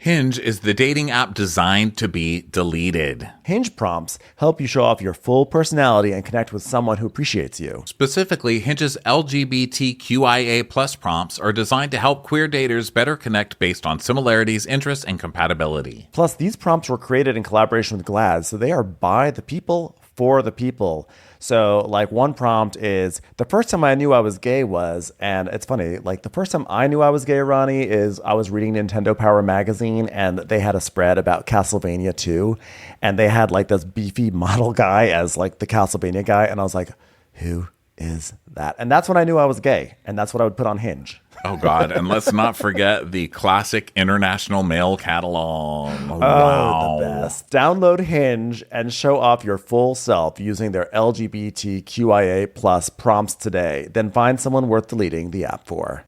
Hinge is the dating app designed to be deleted. Hinge prompts help you show off your full personality and connect with someone who appreciates you. Specifically, Hinge's LGBTQIA+ prompts are designed to help queer daters better connect based on similarities, interests, and compatibility. Plus, these prompts were created in collaboration with GLAAD, so they are by the people, for the people. So, like, one prompt is, the first time I knew I was gay was, and it's funny, like, the first time I knew I was gay, Ronnie, is I was reading Nintendo Power magazine, and they had a spread about Castlevania 2, and they had, like, this beefy model guy as, like, the Castlevania guy, and I was like, who is that? And that's when I knew I was gay, and that's what I would put on Hinge. Oh, God. And let's not forget the classic international mail catalog. Oh, wow. the best. Download Hinge and show off your full self using their LGBTQIA+ prompts today. Then find someone worth deleting the app for.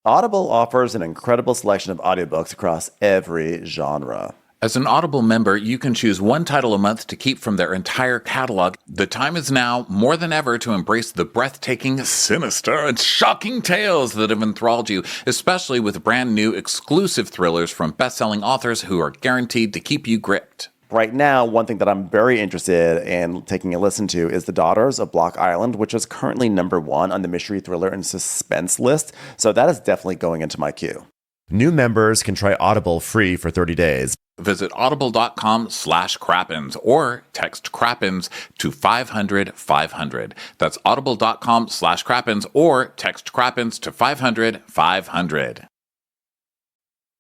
Audible offers an incredible selection of audiobooks across every genre. As an Audible member, you can choose one title a month to keep from their entire catalog. The time is now, more than ever, to embrace the breathtaking, sinister, and shocking tales that have enthralled you, especially with brand new exclusive thrillers from best-selling authors who are guaranteed to keep you gripped. Right now, one thing that I'm very interested in taking a listen to is The Daughters of Block Island, which is currently #1 on the mystery thriller and suspense list. So that is definitely going into my queue. New members can try Audible free for 30 days. Visit audible.com/crappens or text crappens to 500-500. That's audible.com/crappens or text crappens to 500-500.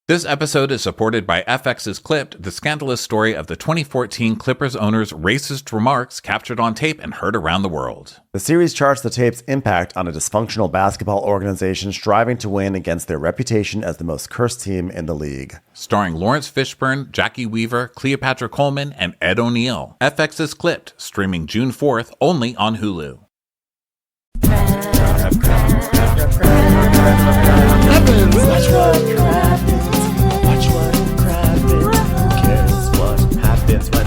This episode is supported by FX's Clipped, the scandalous story of the 2014 Clippers owner's racist remarks captured on tape and heard around the world. The series charts the tape's impact on a dysfunctional basketball organization striving to win against their reputation as the most cursed team in the league. Starring Lawrence Fishburne, Jackie Weaver, Cleopatra Coleman, and Ed O'Neill. FX's Clipped, streaming June 4th, only on Hulu.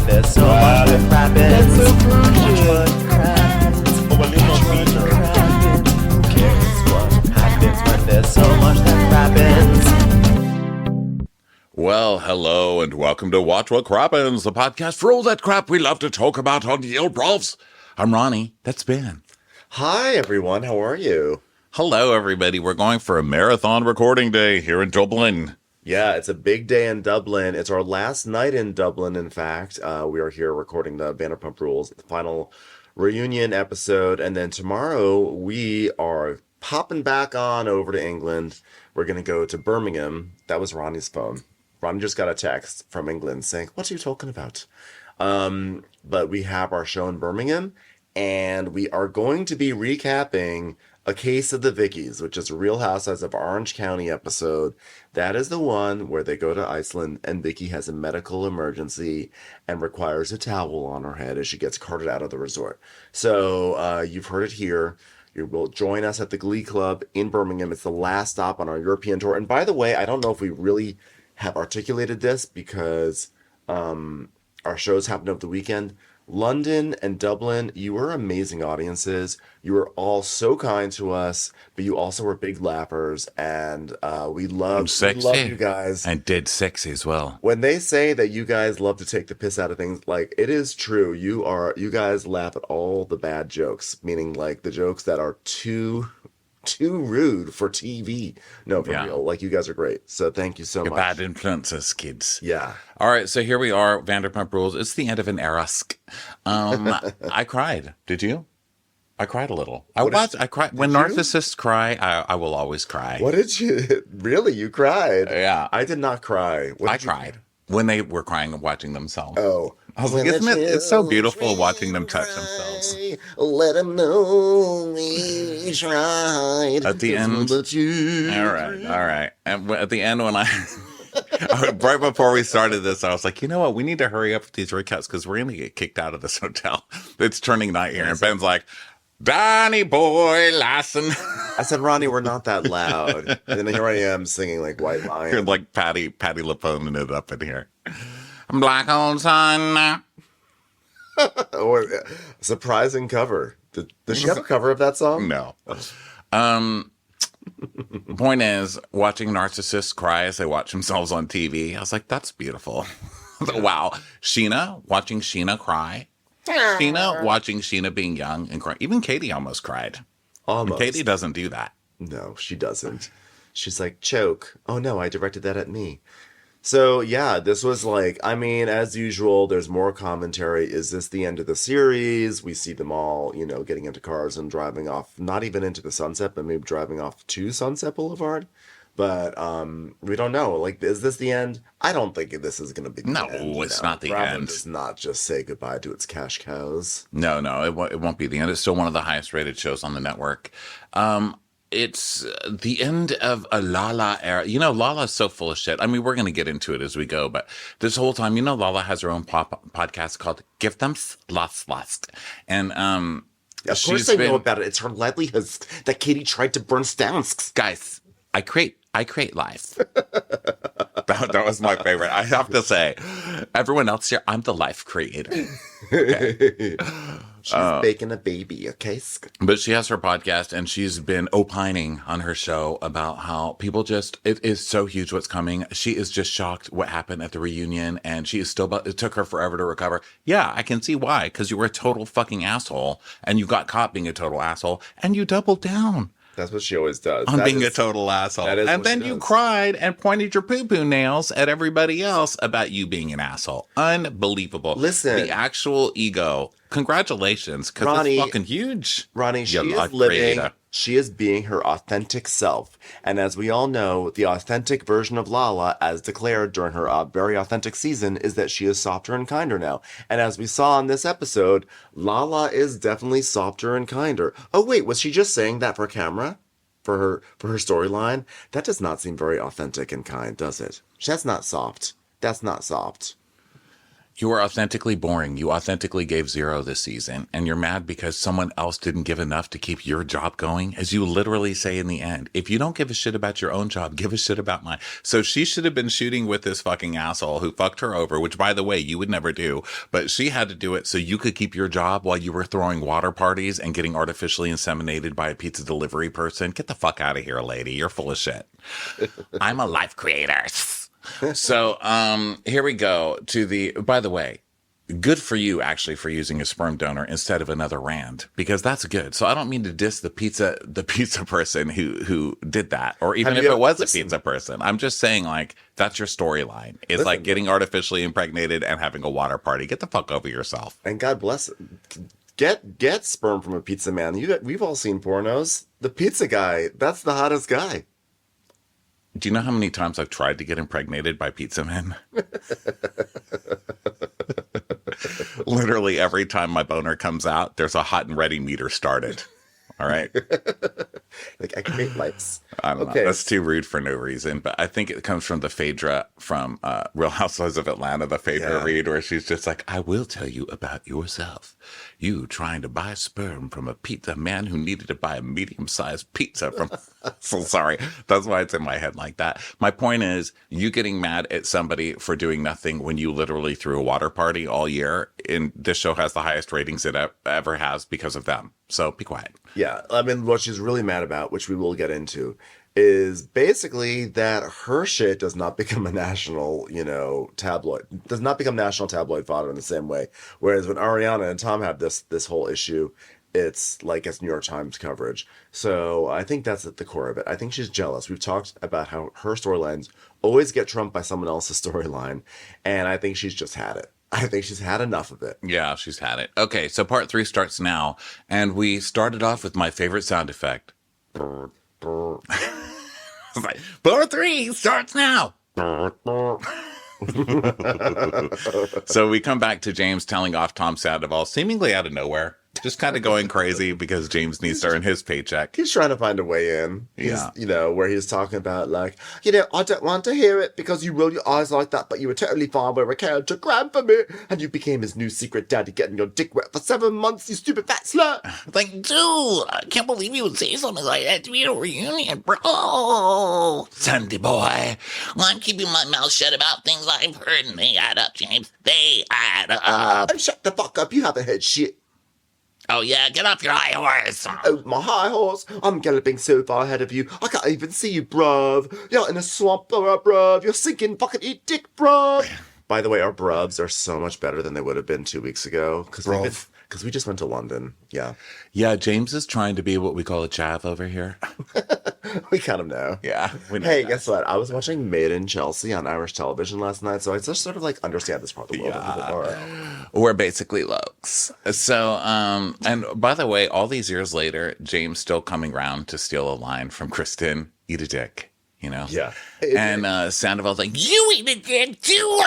There's so much that happens. Watch what happens. Who cares what happens when there's so much that happens? Well, hello and welcome to Watch What Crappens, the podcast for all that crap we love to talk about on Yale Profs. I'm Ronnie. That's Ben. Hi, everyone. How are you? Hello, everybody. We're going for a marathon recording day here in Dublin. Yeah, it's a big day in Dublin. It's our last night in Dublin, in fact. We are here recording the Vanderpump Rules, the final reunion episode. And then tomorrow we are popping back on over to England. We're going to go to Birmingham. That was Ronnie's phone. Ronnie just got a text from England saying, "What are you talking about?" But we have our show in Birmingham, and we are going to be recapping A Case of the Vickies, which is a Real Housewives of Orange County episode. That is the one where they go to Iceland and Vicky has a medical emergency and requires a towel on her head as she gets carted out of the resort. So you've heard it here. You will join us at the Glee Club in Birmingham. It's the last stop on our European tour. And by the way, I don't know if we really have articulated this because our shows happened over the weekend. London and Dublin, you were amazing audiences. You were all so kind to us, but you also were big lappers, and we love you guys. And dead sexy as well. When they say that you guys love to take the piss out of things, like, it is true. You guys laugh at all the bad jokes, meaning like the jokes that are too rude for TV. No, for real. Like, you guys are great. So thank you so much. Bad influences, kids. Yeah. All right, so here we are, Vanderpump Rules. It's the end of an era. I cried. Did you? I cried a little. I cried. When narcissists cry, I will always cry. What did you? Really? You cried? Yeah. I did not cry. I cried. When they were crying and watching themselves. Oh. I was like, isn't it? It's so beautiful watching them touch themselves. Let them know we tried. At the end. All right. And at the end, when right before we started this, I was like, you know what? We need to hurry up with these recaps because we're going to get kicked out of this hotel. It's turning night here. And Ben's like, Donnie boy, Lassen. I said, Ronnie, we're not that loud. And then here I am singing like White Lion. You're like Patty LaPone it up in here. Black old sun. Or surprising cover. Did she have a cover of that song? No. Point is, watching narcissists cry as they watch themselves on TV, I was like, that's beautiful. Wow. Watching Scheana cry. Scheana watching Scheana being young and crying. Even Katie almost cried. And Almost. Katie doesn't do that. No, she doesn't. She's like, choke. Oh no, I directed that at me. So yeah, this was like, I mean, as usual, there's more commentary. Is this the end of the series? We see them all, getting into cars and driving off, not even into the sunset, but maybe driving off to Sunset Boulevard. But we don't know. Like, is this the end? I don't think this is going to be the end. No, it's not the Bravo end. does not just say goodbye to its cash cows. No, it won't be the end. It's still one of the highest rated shows on the network. It's the end of a LaLa era. LaLa's so full of shit. I mean, we're going to get into it as we go, but this whole time, LaLa has her own podcast called Give Them Lust. And, Of course I know about it. It's her livelihood that Katie tried to burn down. Guys, I create life. That was my favorite. I have to say, everyone else here, I'm the life creator. Okay? She's baking a baby, okay? But she has her podcast, and she's been opining on her show about how people it is so huge what's coming. She is just shocked what happened at the reunion, and she is still, it took her forever to recover. Yeah, I can see why, because you were a total fucking asshole, and you got caught being a total asshole, and you doubled down. That's what she always does. On being a total asshole. And then you cried and pointed your poo-poo nails at everybody else about you being an asshole. Unbelievable. Listen. The actual ego. Congratulations, because it's fucking huge. Ronnie, she is being her authentic self. And as we all know, the authentic version of LaLa, as declared during her very authentic season, is that she is softer and kinder now. And as we saw in this episode, LaLa is definitely softer and kinder. Oh, wait, was she just saying that for camera? For her storyline? That does not seem very authentic and kind, does it? That's not soft. That's not soft. You were authentically boring. You authentically gave 0 this season, and you're mad because someone else didn't give enough to keep your job going, as you literally say in the end. If you don't give a shit about your own job, give a shit about mine. So she should have been shooting with this fucking asshole who fucked her over, which, by the way, you would never do, but she had to do it so you could keep your job while you were throwing water parties and getting artificially inseminated by a pizza delivery person. Get the fuck out of here, lady. You're full of shit. I'm a life creator. So, here we go by the way, good for you actually for using a sperm donor instead of another Rand, because that's good. So I don't mean to diss the pizza person who did that, or even if it was a pizza person. I'm just saying, like, that's your storyline. It's like getting artificially impregnated and having a water party. Get the fuck over yourself. And God bless it. Get sperm from a pizza man. We've all seen pornos. The pizza guy, that's the hottest guy. Do you know how many times I've tried to get impregnated by pizza men? Literally every time my boner comes out, there's a hot and ready meter started. All right. Like, I create lights. I don't know. That's too rude for no reason. But I think it comes from the Phaedra from Real Housewives of Atlanta, the Phaedra read, where she's just like, I will tell you about yourself. You trying to buy sperm from a pizza man who needed to buy a medium-sized pizza from... So sorry. That's why it's in my head like that. My point is, you getting mad at somebody for doing nothing when you literally threw a water party all year. And this show has the highest ratings it ever has because of them. So be quiet. Yeah. I mean, what she's really mad about, which we will get into, is basically that her shit does not become a national, tabloid. Does not become national tabloid fodder in the same way. Whereas when Ariana and Tom have this whole issue, it's like it's New York Times coverage. So I think that's at the core of it. I think she's jealous. We've talked about how her storylines always get trumped by someone else's storyline. And I think she's just had it. I think she's had enough of it. Yeah, she's had it. Okay, so part 3 starts now. And we started off with my favorite sound effect. Brr, brr. Like, part 3 starts now. So we come back to James telling off Tom Sandoval, seemingly out of nowhere. Just kind of going crazy because James needs to earn his paycheck. He's trying to find a way in. Yeah. Where he's talking about, like, I don't want to hear it because you roll your eyes like that, but you were totally fine where a character for me, and you became his new secret daddy getting your dick wet for 7 months, you stupid fat slut. Like, dude, I can't believe you would say something like that to be at a reunion, bro. Sunday boy, I'm keeping my mouth shut about things I've heard, and they add up, James. They add up. And shut the fuck up, you haven't heard shit. Oh, yeah, get off your high horse. Oh, my high horse, I'm galloping so far ahead of you, I can't even see you, bruv. You're in a swamp, bruv. You're sinking, fucking eat dick, bruv. By the way, our bruvs are so much better than they would have been 2 weeks ago. Because we just went to London. Yeah. Yeah, James is trying to be what we call a chav over here. We kind of know. Yeah. We know Hey, that. guess what? I was watching Made in Chelsea on Irish television last night, so I just sort of like understand this part of the world a little bit more. We're basically lokes. So, and by the way, all these years later, James still coming round to steal a line from Kristen, eat a dick, you know? Yeah. And Sandoval's like, You eat it, dick, too.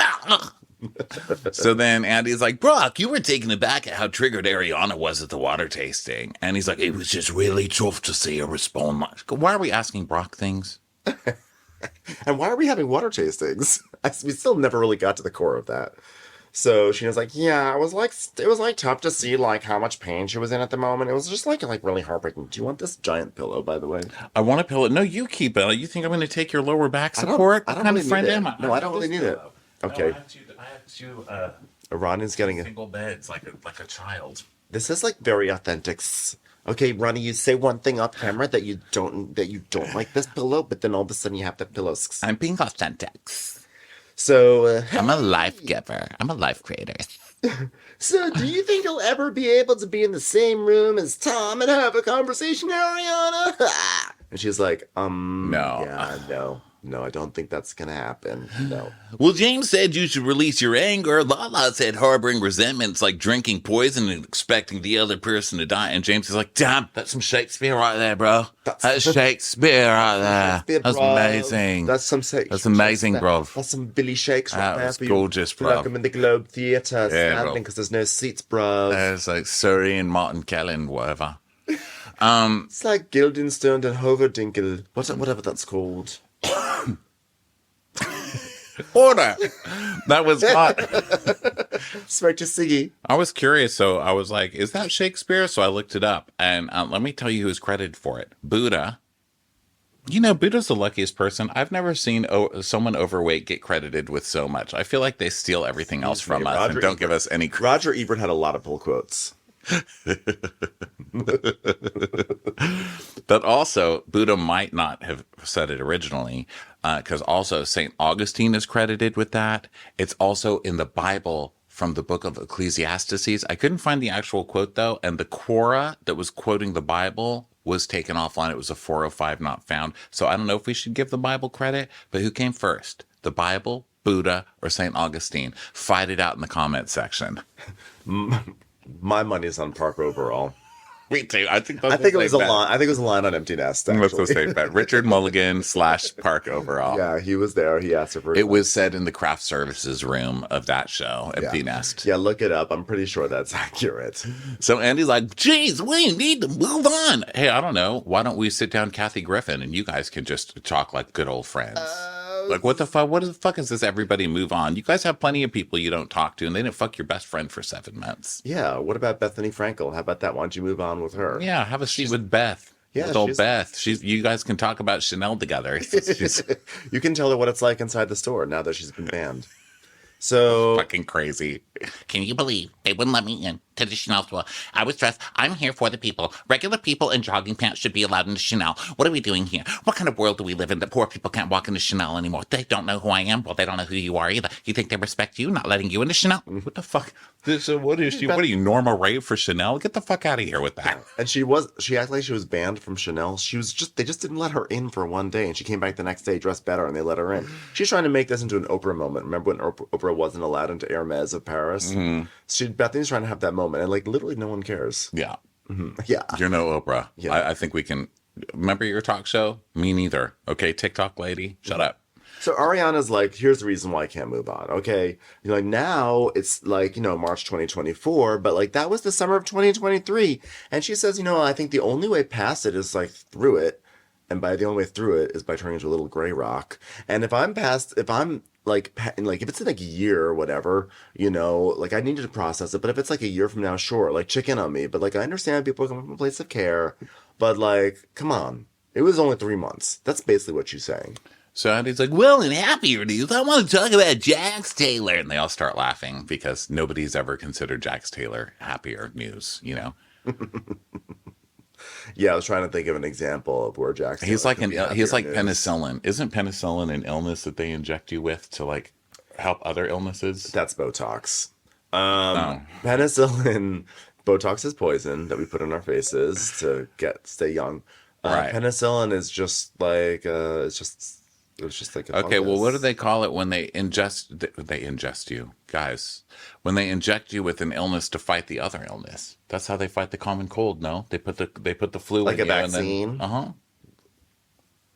so then Andy's like, Brock, you were taken aback at how triggered Ariana was at the water tasting. And he's like, it was just really tough to see her respond. Why are we asking Brock things? And why are we having water tastings? We still never really got to the core of that. So she was like, yeah, it was like tough to see like how much pain she was in at the moment. It was just like really heartbreaking. Do you want this giant pillow, by the way? I want a pillow. No, you keep it. You think I'm going to take your lower back I don't support? really What kind of friend need it. am I? No, I don't really need it. Okay. No, I have two Ronnie's getting a... single beds like a child. This is like very authentic. Okay, Ronnie, you say one thing off camera that you don't like this pillow, but then all of a sudden you have that pillow. I'm being authentic. So, I'm a life giver. I'm a life creator. so do you think you'll ever be able to be in the same room as Tom and have a conversation, Ariana? And she's like, No. Yeah, no, I don't think that's gonna happen. No. Well, James said you should release your anger. LaLa said harboring resentment's like drinking poison and expecting the other person to die. And James is like, damn, that's some Shakespeare right there, bro. That's Shakespeare right there. That's amazing. That's some That's amazing, bro. That's some Billy Shakes right That there. was for you. gorgeous, Feel like bro. I'm in the Globe Theatre Yeah, bro. standing because there's no seats, bro. There's like Surrey and Martin Kellen, whatever. It's like Guildenstern and Hoverdinkel, whatever that's called. Order. That was hot. Smack to Siggy. I was curious, so I was like, is that Shakespeare? So I looked it up, and let me tell you who's credited for it. Buddha. You know, Buddha's the luckiest person. I've never seen someone overweight get credited with so much. I feel like they steal everything else from us and don't give us any credit. Roger Ebert had a lot of pull quotes. But also, Buddha might not have said it originally, because also St. Augustine is credited with that. It's also in the Bible from the book of Ecclesiastes. I couldn't find the actual quote, though, and the Quora that was quoting the Bible was taken offline. It was a 405 not found. So I don't know if we should give the Bible credit, but who came first? The Bible, Buddha, or St. Augustine? Fight it out in the comments section. My money's on Park overall. Me too. I think it was a line. I think it was a line on Empty Nest. That's Actually. a safe bet. Richard Mulligan / Park overall. Yeah, he was there. He asked her for. It was said in the craft services room of that show, Empty Nest. Yeah, look it up. I'm pretty sure that's accurate. So Andy's like, geez, we need to move on. Hey, I don't know. Why don't we sit down Kathy Griffin and you guys can just talk like good old friends? Like, what the fuck? What the fuck is this? Everybody move on. You guys have plenty of people you don't talk to, and they didn't fuck your best friend for 7 months. Yeah. What about Bethany Frankel? How about that? Why don't you move on with her? Yeah, have a seat with Beth. Yeah, with old Beth. You guys can talk about Chanel together. She's You can tell her what it's like inside the store now that she's been banned. So fucking crazy. Can you believe they wouldn't let me in to the Chanel store? I was dressed. I'm here for the people. Regular people in jogging pants should be allowed into Chanel. What are we doing here? What kind of world do we live in that poor people can't walk into Chanel anymore? They don't know who I am. Well, they don't know who you are either. You think they respect you not letting you into Chanel? What the fuck? What is she? What are you, Norma Ray for Chanel? Get the fuck out of here with that. And she acted like she was banned from Chanel. They just didn't let her in for one day, and she came back the next day dressed better, and they let her in. She's trying to make this into an Oprah moment. Remember when Oprah wasn't allowed into Hermes of Paris? Mm-hmm. Bethany's trying to have that moment, and like literally no one cares. Yeah. Mm-hmm. Yeah. You're no Oprah. Yeah. I think we can. Remember your talk show? Me neither. Okay, TikTok lady, shut up. So Ariana's like, here's the reason why I can't move on. Okay. Like now it's like, March 2024, but like that was the summer of 2023. And she says, I think the only way past it is like through it. And by the only way through it is by turning into a little gray rock. And if I'm like if it's in like a year or whatever, like I needed to process it. But if it's like a year from now, sure, like check in on me. But like I understand people come from a place of care, but like, come on, it was only 3 months. That's basically what she's saying. So Andy's like, well, in happier news, I want to talk about Jax Taylor. And they all start laughing because nobody's ever considered Jax Taylor happier news, Yeah, I was trying to think of an example of where Jax. He's Taylor like could be happier he's like news. penicillin. Isn't penicillin an illness that they inject you with to like help other illnesses? That's Botox. Oh. Penicillin, Botox is poison that we put in our faces to stay young. Right. Penicillin is just like it's just like a Okay, well, what do fungus. they call it when they ingest you, guys? When they inject you with an illness to fight the other illness. That's how they fight the common cold. No, they put the flu Like in a you and vaccine? then, uh-huh.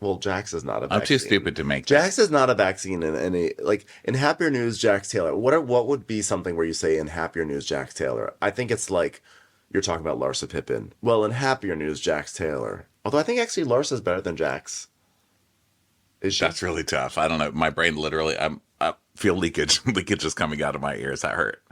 Well, Jax is not a vaccine. I'm too stupid to make this. Jax is not a vaccine in any like in happier news, Jax Taylor. What would be something where you say in happier news, Jax Taylor? I think it's like you're talking about Larsa Pippen. Well, in happier news, Jax Taylor. Although I think actually Larsa's better than Jax. Is she? That's really tough. I don't know. My brain literally, I feel leakage is coming out of my ears. That hurt.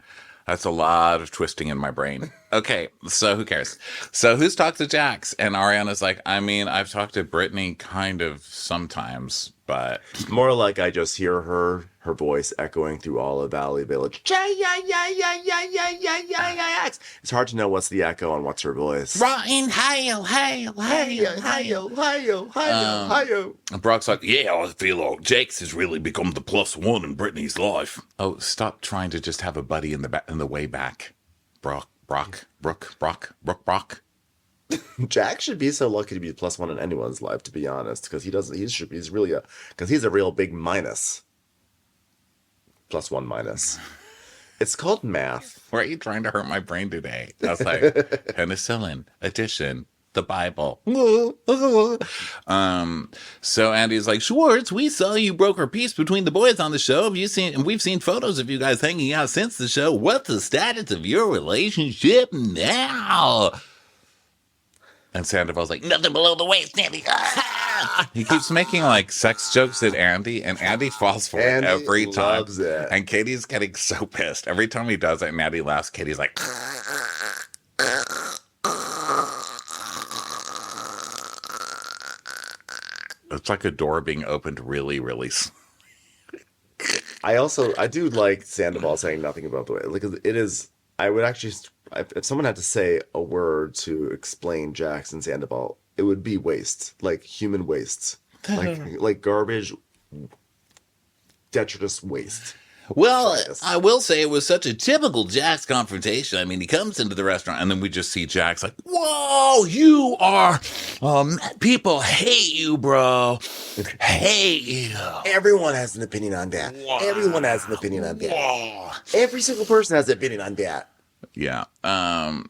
That's a lot of twisting in my brain. Okay, so who cares? So who's talked to Jax? And Ariana's like, I mean, I've talked to Brittany kind of sometimes, but More like I just hear her voice echoing through all of Valley Village. It's hard to know what's the echo and what's her voice. Ryan, hail, hail, hail, hail. Hi-yo. And Brock's like, yeah, I feel like Jax has really become the plus one in Brittany's life. Oh, stop trying to just have a buddy in the way back. Brock. Jack should be so lucky to be plus one in anyone's life, to be honest, because he's a real big minus. Plus one minus. It's called math. Why are you trying to hurt my brain today? I was like, penicillin, addition, the Bible. So Andy's like, Schwartz, we saw you broker peace between the boys on the show. We've seen photos of you guys hanging out since the show. What's the status of your relationship now? And Sandoval's like, Nothing below the waist, Nanny. he keeps making like sex jokes at Andy, and Andy falls for it Andy every time. loves it. And Katie's getting so pissed. Every time he does it and Andy laughs, Katie's like, it's like a door being opened really, really slow. I do like Sandoval saying nothing about the way, because it is. I would actually, if someone had to say a word to explain Jax and Sandoval, it would be waste, like human waste, like garbage, detritus waste. Well, Yes. I will say it was such a typical Jax confrontation. I mean, he comes into the restaurant and then we just see Jax like, whoa, you are, people hate you, bro. Hate you. Everyone has an opinion on that. Everyone has an opinion on that. Every single person has an opinion on that. Yeah.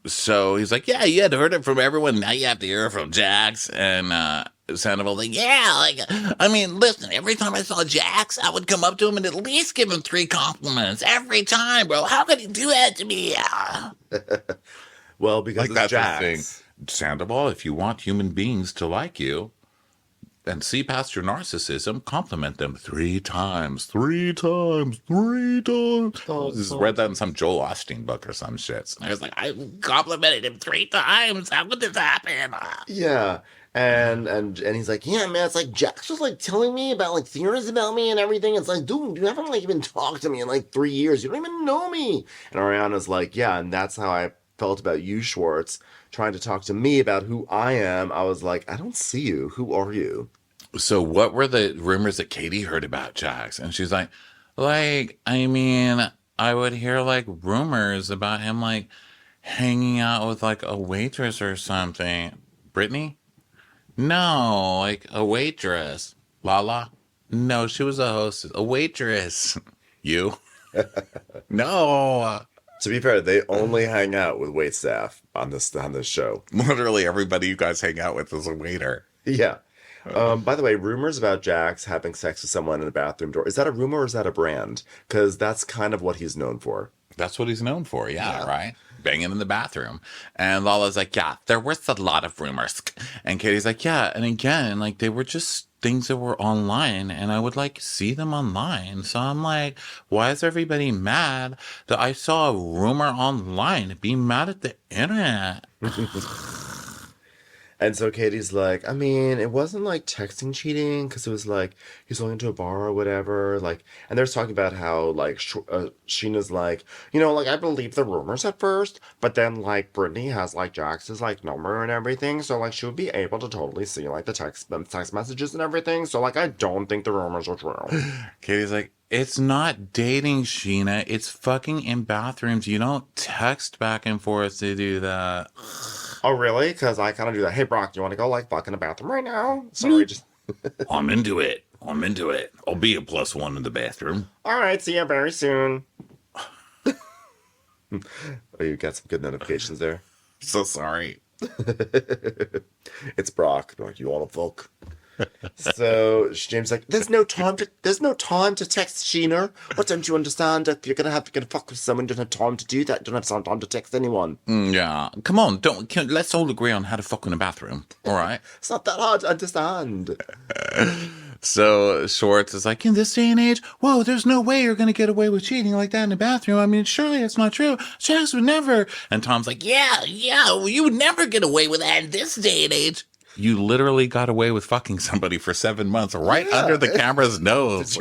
So he's like, yeah, you had heard it from everyone. Now you have to hear it from Jax. And Sandoval's like, yeah, like, I mean, listen, every time I saw Jax, I would come up to him and at least give him 3 compliments every time, bro. How could he do that to me? Well, because Like it's that's the Jax. thing. Sandoval, if you want human beings to like you and see past your narcissism, compliment them 3 times. 3 times. 3 times. I just read that in some Joel Osteen book or some shit. I was like, I complimented him 3 times. How could this happen? Yeah. And he's like, yeah, man, it's like Jax was like telling me about like theories about me and everything. It's like, dude, you haven't like even talked to me in like 3 years. You don't even know me. And Ariana's like, yeah, and that's how I felt about you, Schwartz, trying to talk to me about who I am. I was like, I don't see you. Who are you? So what were the rumors that Katie heard about Jax? And she's like, I mean, I would hear like rumors about him like hanging out with like a waitress or something. Brittany? No, like a waitress. LaLa? No, she was a hostess. A waitress. You? No. To be fair, they only hang out with waitstaff on this show. Literally everybody you guys hang out with is a waiter. Yeah. By the way, rumors about Jax having sex with someone in a bathroom door, is that a rumor or is that a brand? Because that's kind of what he's known for. That's what he's known for, yeah, right? Banging in the bathroom. And Lala's like, yeah, there was a lot of rumors. And Katie's like, yeah, and again, like they were just things that were online and I would like see them online. So I'm like, why is everybody mad that I saw a rumor online? Be mad at the internet. And so Katie's like, I mean, it wasn't like texting cheating because it was like he's going to a bar or whatever. Like, and they're talking about how like Scheana's like, like I believe the rumors at first, but then like Brittany has like Jax's like number and everything, so like she would be able to totally see like the text messages and everything. So like I don't think the rumors are true. Katie's like, it's not dating, Scheana. It's fucking in bathrooms. You don't text back and forth to do that. Oh, really? Because I kind of do that. Hey, Brock, do you want to go, like, fuck in the bathroom right now? Sorry, just... I'm into it. I'll be a +1 in the bathroom. All right, see you very soon. Oh, you got some good notifications there. So sorry. It's Brock. Like, you want to fuck? So James like, there's no time to text Scheana. What don't you understand? If you're gonna fuck with someone, you don't have time to do that. You don't have some time to text anyone. Yeah, come on, let's all agree on how to fuck in the bathroom. All right. It's not that hard to understand. So Schwartz is like, in this day and age, whoa, there's no way you're gonna get away with cheating like that in the bathroom. I mean, surely it's not true. Jax would never. And Tom's like, yeah, you would never get away with that in this day and age. You literally got away with fucking somebody for 7 months right under the camera's nose.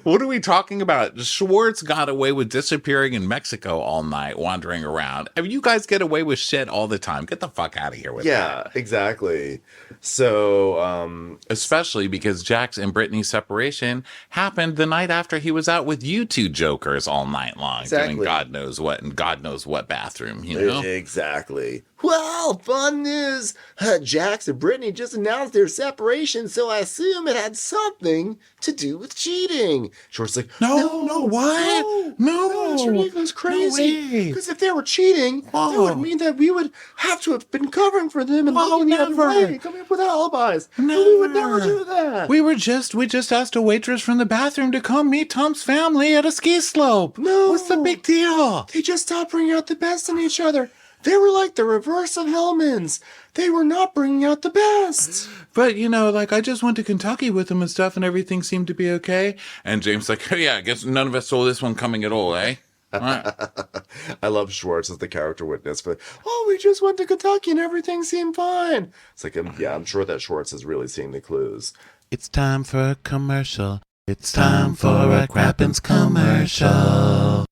What are we talking about? Schwartz got away with disappearing in Mexico all night, wandering around. I mean, you guys get away with shit all the time. Get the fuck out of here with that. Yeah, exactly. So, especially because Jax and Brittany's separation happened the night after he was out with you two jokers all night long, doing God knows what in God knows what bathroom, Exactly. Well, fun news. Jax and Brittany just announced their separation, so I assume it had something to do with cheating. Short's like, No, what? No. That's crazy. Because if they were cheating, that would mean that we would have to have been covering for them and looking the other way, coming up with alibis. No, we would never do that. We just asked a waitress from the bathroom to come meet Tom's family at a ski slope. No. What's the big deal? They just stopped bringing out the best in each other. They were like the reverse of Hellmans. They were not bringing out the best. But, I just went to Kentucky with them and stuff, and everything seemed to be okay. And James like, oh, yeah, I guess none of us saw this one coming at all, eh? All right. I love Schwartz as the character witness, but, we just went to Kentucky and everything seemed fine. It's like, I'm sure that Schwartz is really seeing the clues. It's time for a commercial. It's time for a Crappens commercial.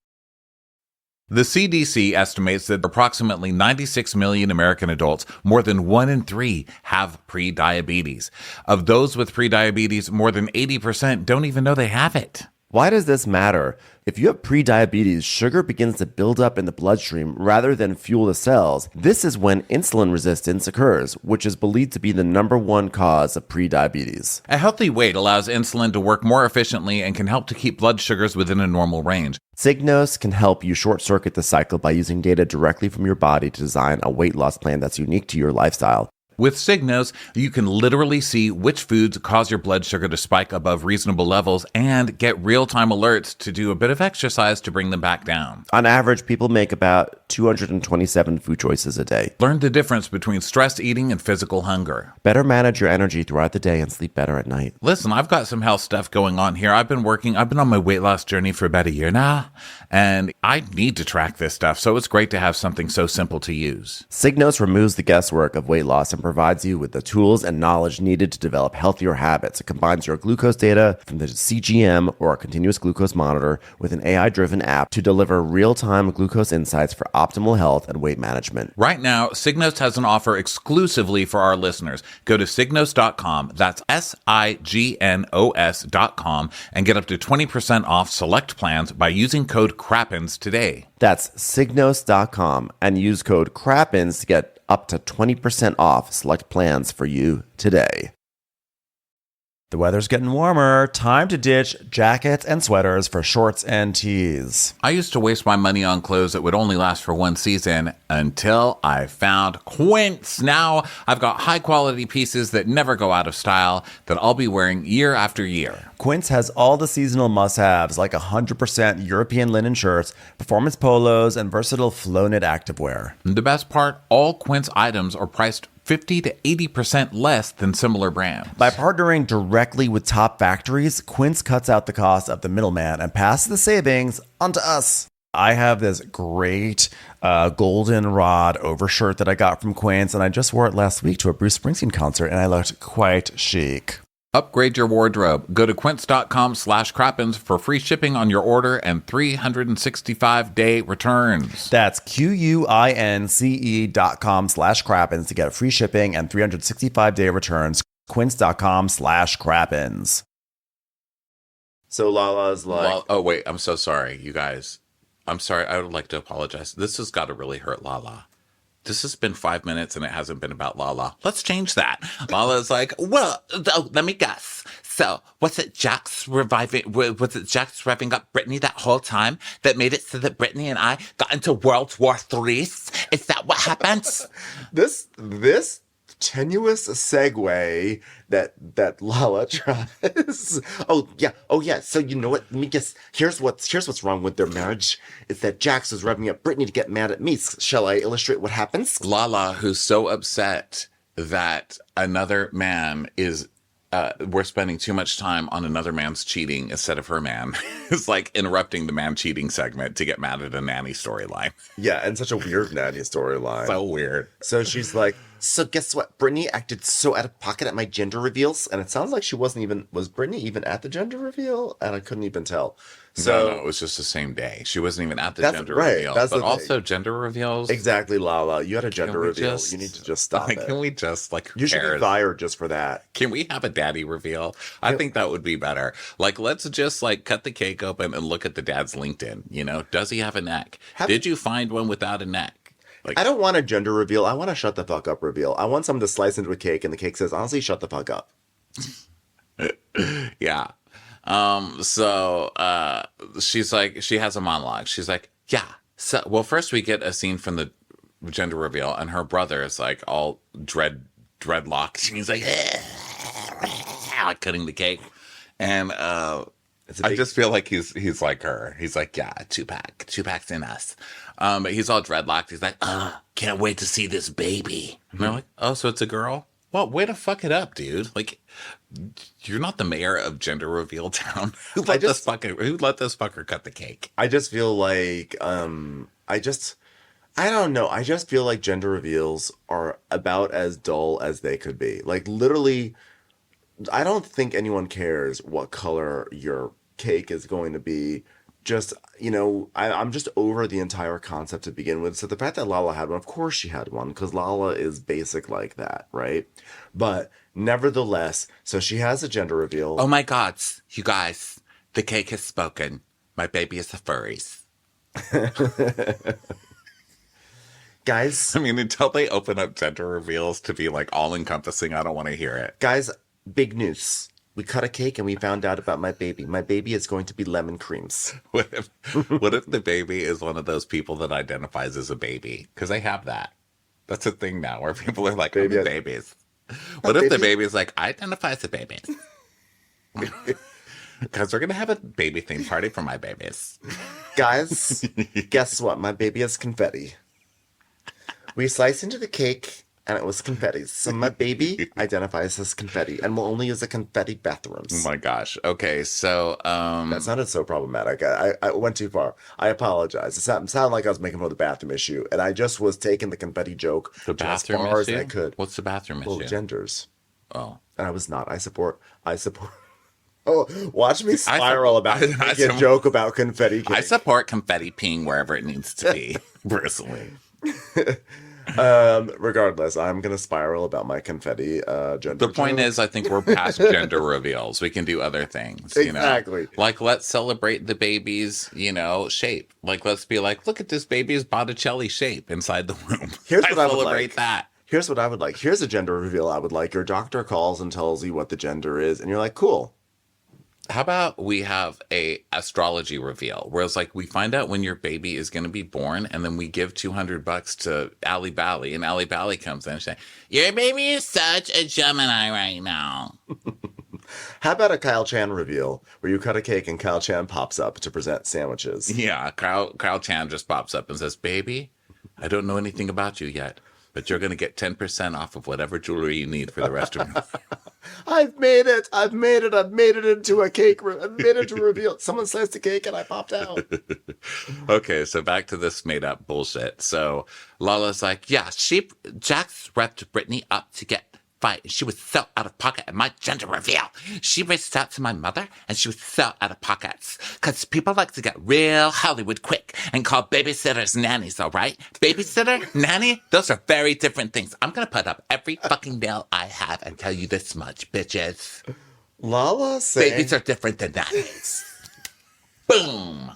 The CDC estimates that approximately 96 million American adults, more than 1 in 3, have prediabetes. Of those with prediabetes, more than 80% don't even know they have it. Why does this matter? If you have prediabetes, sugar begins to build up in the bloodstream rather than fuel the cells. This is when insulin resistance occurs, which is believed to be the #1 cause of prediabetes. A healthy weight allows insulin to work more efficiently and can help to keep blood sugars within a normal range. Signos can help you short-circuit the cycle by using data directly from your body to design a weight loss plan that's unique to your lifestyle. With Signos, you can literally see which foods cause your blood sugar to spike above reasonable levels and get real-time alerts to do a bit of exercise to bring them back down. On average, people make about 227 food choices a day. Learn the difference between stress eating and physical hunger. Better manage your energy throughout the day and sleep better at night. Listen, I've got some health stuff going on here. I've been on my weight loss journey for about a year now, and I need to track this stuff, so it's great to have something so simple to use. Signos removes the guesswork of weight loss and provides you with the tools and knowledge needed to develop healthier habits. It combines your glucose data from the CGM or a continuous glucose monitor with an AI-driven app to deliver real-time glucose insights for optimal health and weight management. Right now, Signos has an offer exclusively for our listeners. Go to Signos.com, that's SIGNOS.com, and get up to 20% off select plans by using code CRAPPENS today. That's Signos.com and use code CRAPPENS to get up to 20% off select plans for you today. The weather's getting warmer. Time to ditch jackets and sweaters for shorts and tees. I used to waste my money on clothes that would only last for one season until I found Quince. Now I've got high quality pieces that never go out of style that I'll be wearing year after year. Quince has all the seasonal must-haves like 100% European linen shirts, performance polos, and versatile flow-knit activewear. And the best part, all Quince items are priced 50 to 80% less than similar brands. By partnering directly with top factories, Quince cuts out the cost of the middleman and passes the savings onto us. I have this great goldenrod overshirt that I got from Quince, and I just wore it last week to a Bruce Springsteen concert, and I looked quite chic. Upgrade your wardrobe. Go to quince.com/crappens for free shipping on your order and 365-day returns. That's QUINCE.com/crappens to get free shipping and 365-day returns. Quince.com/crappens. So LaLa's like, Oh, wait. I'm so sorry, you guys. I'm sorry. I would like to apologize. This has got to really hurt LaLa. This has been 5 minutes and it hasn't been about LaLa. Let's change that. LaLa's like, well, let me guess. So, was it Jax revving up Brittany that whole time that made it so that Brittany and I got into World War III? Is that what happened? this tenuous segue that LaLa tries. Oh yeah. So you know what? Let me guess. Here's what's wrong with their marriage. Is that Jax was revving up Brittany to get mad at me. Shall I illustrate what happens? LaLa, who's so upset that another man is we're spending too much time on another man's cheating instead of her man, is like interrupting the man cheating segment to get mad at a Nanny storyline. Yeah, and such a weird Nanny storyline. So weird. So she's like, so guess what? Brittany acted so out of pocket at my gender reveals. And it sounds like was Brittany even at the gender reveal? And I couldn't even tell. So No, it was just the same day. She wasn't even at the That's gender right, reveal. that's But the also gender reveals. exactly, LaLa. You had a gender we reveal. just- You need to just stop Like, it. can we just who You should be cares? fired just for that. Can we have a daddy reveal? I think that would be better. Like, let's just cut the cake open and look at the dad's LinkedIn. You know, does he have a neck? Did you find one without a neck? Like, I don't want a gender reveal. I want a shut the fuck up reveal. I want someone to slice into a cake and the cake says, honestly, shut the fuck up. yeah. So she's like, she has a monologue. She's like, yeah. So, well, first we get a scene from the gender reveal, and her brother is like all dreadlocks. He's like, cutting the cake, and I just feel like he's like her. He's like, yeah, two packs in us. But he's all dreadlocked. He's like, can't wait to see this baby. And they're like, oh, so it's a girl? Well, way to fuck it up, dude. Like, you're not the mayor of Gender Reveal Town. Who let this fucker cut the cake? I just feel like, I don't know. I just feel like gender reveals are about as dull as they could be. Like, literally, I don't think anyone cares what color your cake is going to be. Just, I'm just over the entire concept to begin with. So the fact that LaLa had one, of course she had one, because LaLa is basic like that, right? But nevertheless, so she has a gender reveal. Oh my God, you guys, the cake has spoken. My baby is a furries. Guys. I mean, until they open up gender reveals to be like all encompassing, I don't want to hear it. Guys, big news. We cut a cake and we found out about my baby. My baby is going to be lemon creams. What if the baby is one of those people that identifies as a baby? Because they have that. That's a thing now where people are like, Baby, babies. What if the baby is like, I identify as a baby? Because we're going to have a baby theme party for my babies. Guys, guess what? My baby is confetti. We sliced into the cake and it was confetti. So my baby identifies as confetti and will only use the confetti bathrooms. Oh my gosh. Okay, so That sounded so problematic. I went too far. I apologize. It sounded like I was making fun of the bathroom issue, and I just was taking the confetti joke the bathroom as far issue? as I could. What's the bathroom Well, issue? genders. Oh. And I was not. I support. Oh, watch me spiral about making a joke about confetti cake. I support confetti peeing wherever it needs to be, personally. Regardless, I'm gonna spiral about my confetti gender. The point is, I think we're past gender reveals. We can do other things. Exactly. Like, let's celebrate the baby's, shape. Like, let's be like, look at this baby's Botticelli shape inside the womb. Here's what I would celebrate like. that. Here's what I would like. Here's a gender reveal I would like. Your doctor calls and tells you what the gender is, and you're like, cool. How about we have a astrology reveal where it's like we find out when your baby is going to be born, and then we give $200 to Ali Bally, and Ali Bally comes in and says, "Your baby is such a Gemini right now." How about a Kyle Chan reveal where you cut a cake and Kyle Chan pops up to present sandwiches? Yeah, Kyle Chan just pops up and says, "Baby, I don't know anything about you yet, but you're going to get 10% off of whatever jewelry you need for the rest of your life. I've made it. I've made it into a cake. I've made it to reveal. Someone sliced the cake and I popped out. Okay, so back to this made up bullshit. So LaLa's like, yeah, Jax repped Brittany up to get fight. She was so out of pocket at my gender reveal. She reached out to my mother and she was so out of pockets. Because people like to get real Hollywood quick and call babysitters nannies, all right? Babysitter, nanny, those are very different things. I'm going to put up every fucking nail I have and tell you this much, bitches. LaLa saying... Babies are different than nannies. Boom.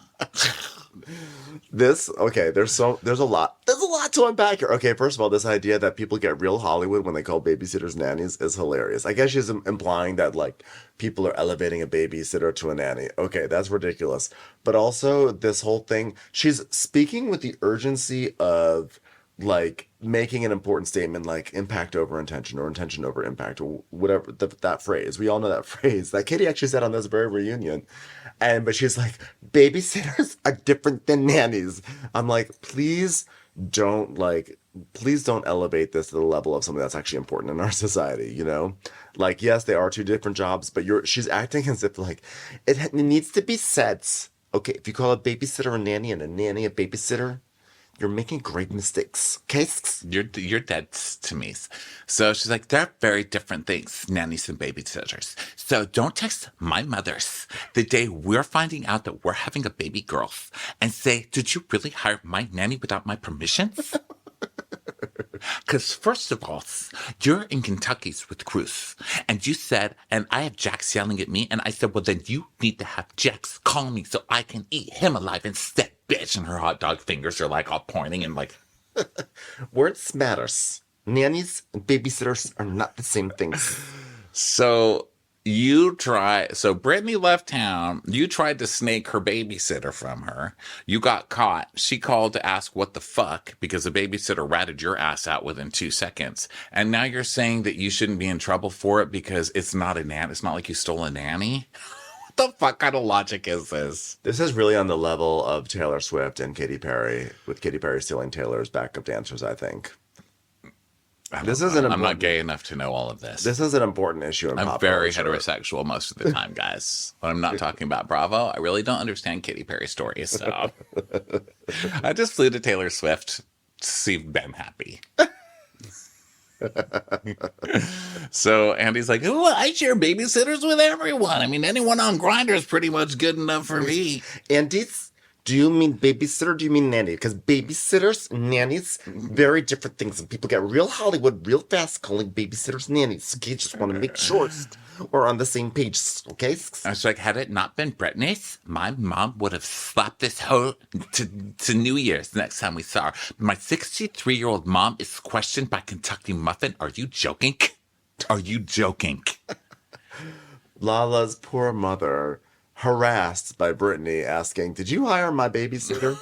There's a lot to unpack here. Okay, first of all, this idea that people get real Hollywood when they call babysitters nannies is hilarious. I guess she's implying that like people are elevating a babysitter to a nanny. Okay, that's ridiculous. But also this whole thing, she's speaking with the urgency of like making an important statement like impact over intention or intention over impact or whatever that phrase. We all know that phrase that Katie actually said on this very reunion. But she's like, babysitters are different than nannies. I'm like, please don't elevate this to the level of something that's actually important in our society, you know? Like, yes, they are two different jobs, but she's acting as if like it needs to be said. Okay, if you call a babysitter a nanny and a nanny a babysitter, you're making great mistakes. Okay? You're dead to me. So she's like, they're very different things, nannies and babysitters. So don't text my mothers the day we're finding out that we're having a baby girl and say, did you really hire my nanny without my permission? Because first of all, you're in Kentucky's with Cruz, and you said, and I have Jax yelling at me, and I said, well, then you need to have Jax call me so I can eat him alive instead, bitch. And her hot dog fingers are like all pointing and like... Words matters. Nannies and babysitters are not the same things. So Brittany left town. You tried to snake her babysitter from her. You got caught. She called to ask what the fuck because the babysitter ratted your ass out within 2 seconds. And now you're saying that you shouldn't be in trouble for it because it's not a nanny. It's not like you stole a nanny. What the fuck kind of logic is this? This is really on the level of Taylor Swift and Katy Perry, with Katy Perry stealing Taylor's backup dancers, I think. I'm not gay enough to know all of this. This is an important issue in I'm pop very culture. heterosexual most of the time, guys. When I'm not talking about Bravo, I really don't understand Katy Perry stories. So I just flew to Taylor Swift to see Ben happy. So Andy's like, oh, I share babysitters with everyone. I mean, anyone on Grindr is pretty much good enough for me. Andy's? Do you mean babysitter or do you mean nanny? Because babysitters and nannies, very different things. And people get real Hollywood real fast calling babysitters nannies. Okay, just want to make sure we're on the same page, okay? I was like, had it not been Brittany's, my mom would have slapped this hoe to New Year's the next time we saw her. My 63-year-old mom is questioned by Kentucky Muffin. Are you joking? Are you joking? LaLa's poor mother, harassed by Brittany, asking, did you hire my babysitter?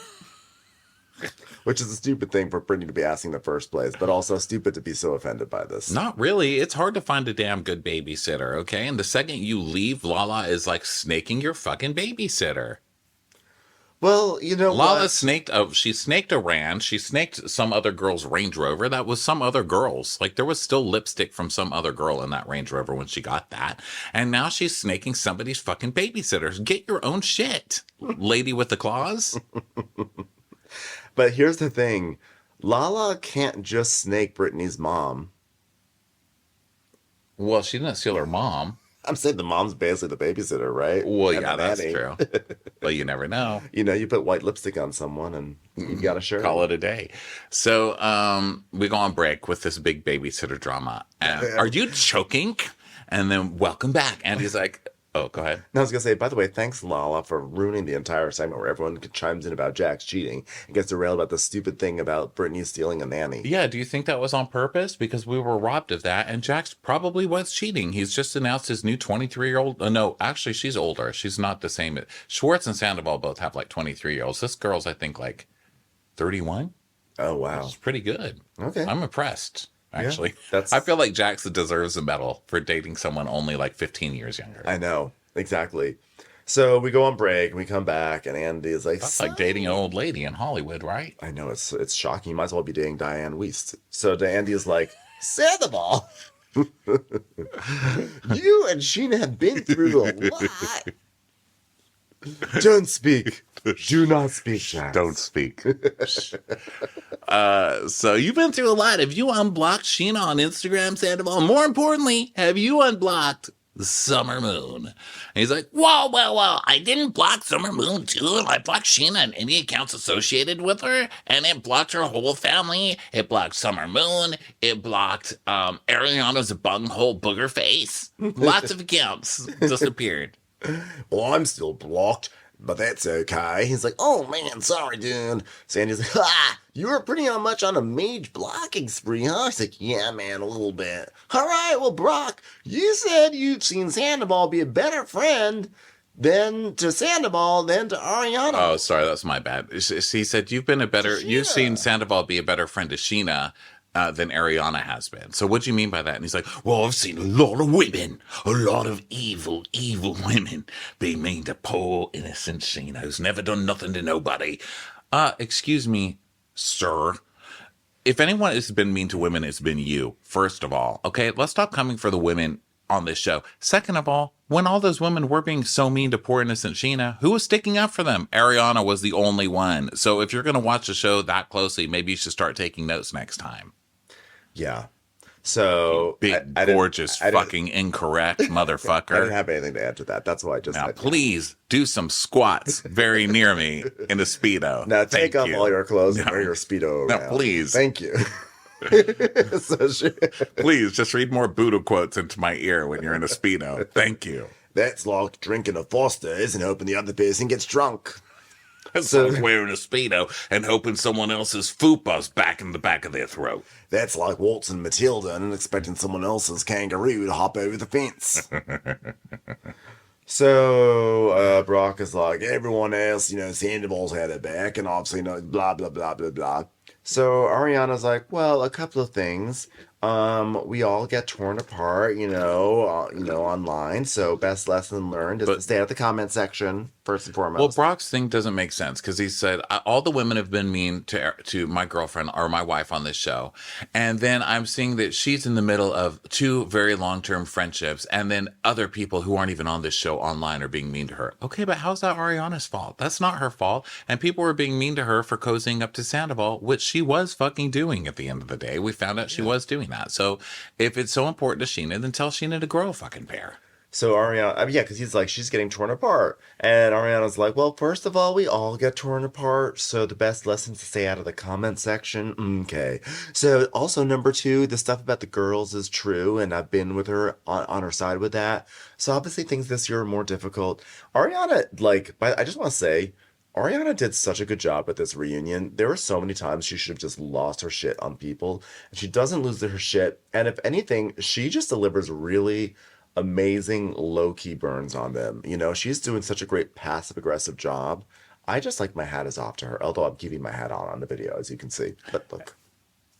Which is a stupid thing for Brittany to be asking in the first place, but also stupid to be so offended by this. Not really. It's hard to find a damn good babysitter, okay? And the second you leave, LaLa is like snaking your fucking babysitter. Well, you know LaLa snaked a Rand. She snaked some other girl's Range Rover. That was some other girl's. Like, there was still lipstick from some other girl in that Range Rover when she got that. And now she's snaking somebody's fucking babysitters. Get your own shit, lady with the claws. But here's the thing. LaLa can't just snake Brittany's mom. Well, she didn't steal her mom. I'm saying the mom's basically the babysitter, right? Well, And yeah, the that's nanny. true. But you never know. You know, you put white lipstick on someone and you got to share Call it a day. So we go on break with this big babysitter drama. And, are you choking? And then welcome back. And he's like, oh, go ahead. And I was going to say, by the way, thanks, LaLa, for ruining the entire segment where everyone chimes in about Jax cheating and gets derailed about the stupid thing about Brittany stealing a nanny. Yeah, do you think that was on purpose? Because we were robbed of that, and Jax probably was cheating. He's just announced his new 23-year-old. No, actually, she's older. She's not the same. Schwartz and Sandoval both have like 23-year-olds. This girl's, I think, like 31. Oh, wow. That's pretty good. Okay. I'm impressed, actually. that's- I feel like Jax deserves a medal for dating someone only like 15 years younger. I know. Exactly. So we go on break and we come back and Andy is like, That's like dating an old lady in Hollywood, right? I know it's shocking. You might as well be dating Diane Weist. So Andy is like, Sandoval, you and Scheana have been through a lot. Don't speak. Do not speak, Jax. Don't speak. So you've been through a lot. Have you unblocked Scheana on Instagram, Sandoval? More importantly, have you unblocked Summer Moon? And he's like, whoa, I didn't block Summer Moon too. I blocked Scheana and any accounts associated with her, and it blocked her whole family. It blocked Summer Moon. It blocked Ariana's bunghole booger face. Lots of accounts disappeared. Well, I'm still blocked, but that's okay. He's like, oh man, sorry, dude. Sandy's like, you were pretty much on a mage blocking spree, huh? He's like, yeah, man, a little bit. All right, well, Brock, you said you've seen Sandoval be a better friend to Sandoval than to Ariana. Oh, sorry, that's my bad. He said you've seen Sandoval be a better friend to Scheana than Ariana has been. So what do you mean by that? And he's like, well, I've seen a lot of women, a lot of evil women be mean to poor innocent Scheana who's never done nothing to nobody. Excuse me, sir. If anyone has been mean to women, it's been you, first of all. Okay, let's stop coming for the women on this show. Second of all, when all those women were being so mean to poor innocent Scheana, who was sticking up for them? Ariana was the only one. So if you're going to watch the show that closely, maybe you should start taking notes next time. Yeah. So gorgeous, fucking incorrect motherfucker. I didn't have anything to add to that. That's why I just now. said. Please do some squats very near me in a Speedo. Now take off all your clothes and wear your Speedo around. Now, please. Thank you. Please just read more Buddha quotes into my ear when you're in a Speedo. Thank you. That's like drinking a Foster's and hoping the other person gets drunk. So wearing a Speedo and hoping someone else's fupa's back in the back of their throat. That's like waltzing Matilda and expecting someone else's kangaroo to hop over the fence. So Brock is like, everyone else, Sandoval's had it back, and obviously, blah, blah, blah, blah, blah. So Ariana's like, well, a couple of things. We all get torn apart, online. So best lesson learned is to stay out of the comment section, first and foremost. Well, Brock's thing doesn't make sense because he said, all the women have been mean to my girlfriend or my wife on this show. And then I'm seeing that she's in the middle of two very long-term friendships. And then other people who aren't even on this show online are being mean to her. Okay, but how's that Ariana's fault? That's not her fault. And people were being mean to her for cozying up to Sandoval, which she was fucking doing at the end of the day. We found out she was doing that. So if it's so important to Scheana, then tell Scheana to grow a fucking pair. So Ariana, because he's like, she's getting torn apart. And Ariana's like, well, first of all, we all get torn apart. So the best lesson is to stay out of the comment section. Okay. So also number 2, the stuff about the girls is true. And I've been with her on her side with that. So obviously things this year are more difficult. Ariana, I just want to say, Ariana did such a good job with this reunion. There were so many times she should have just lost her shit on people. And she doesn't lose her shit. And if anything, she just delivers really amazing low-key burns on them. She's doing such a great passive-aggressive job. I just my hat is off to her, although I'm keeping my hat on the video, as you can see. But look,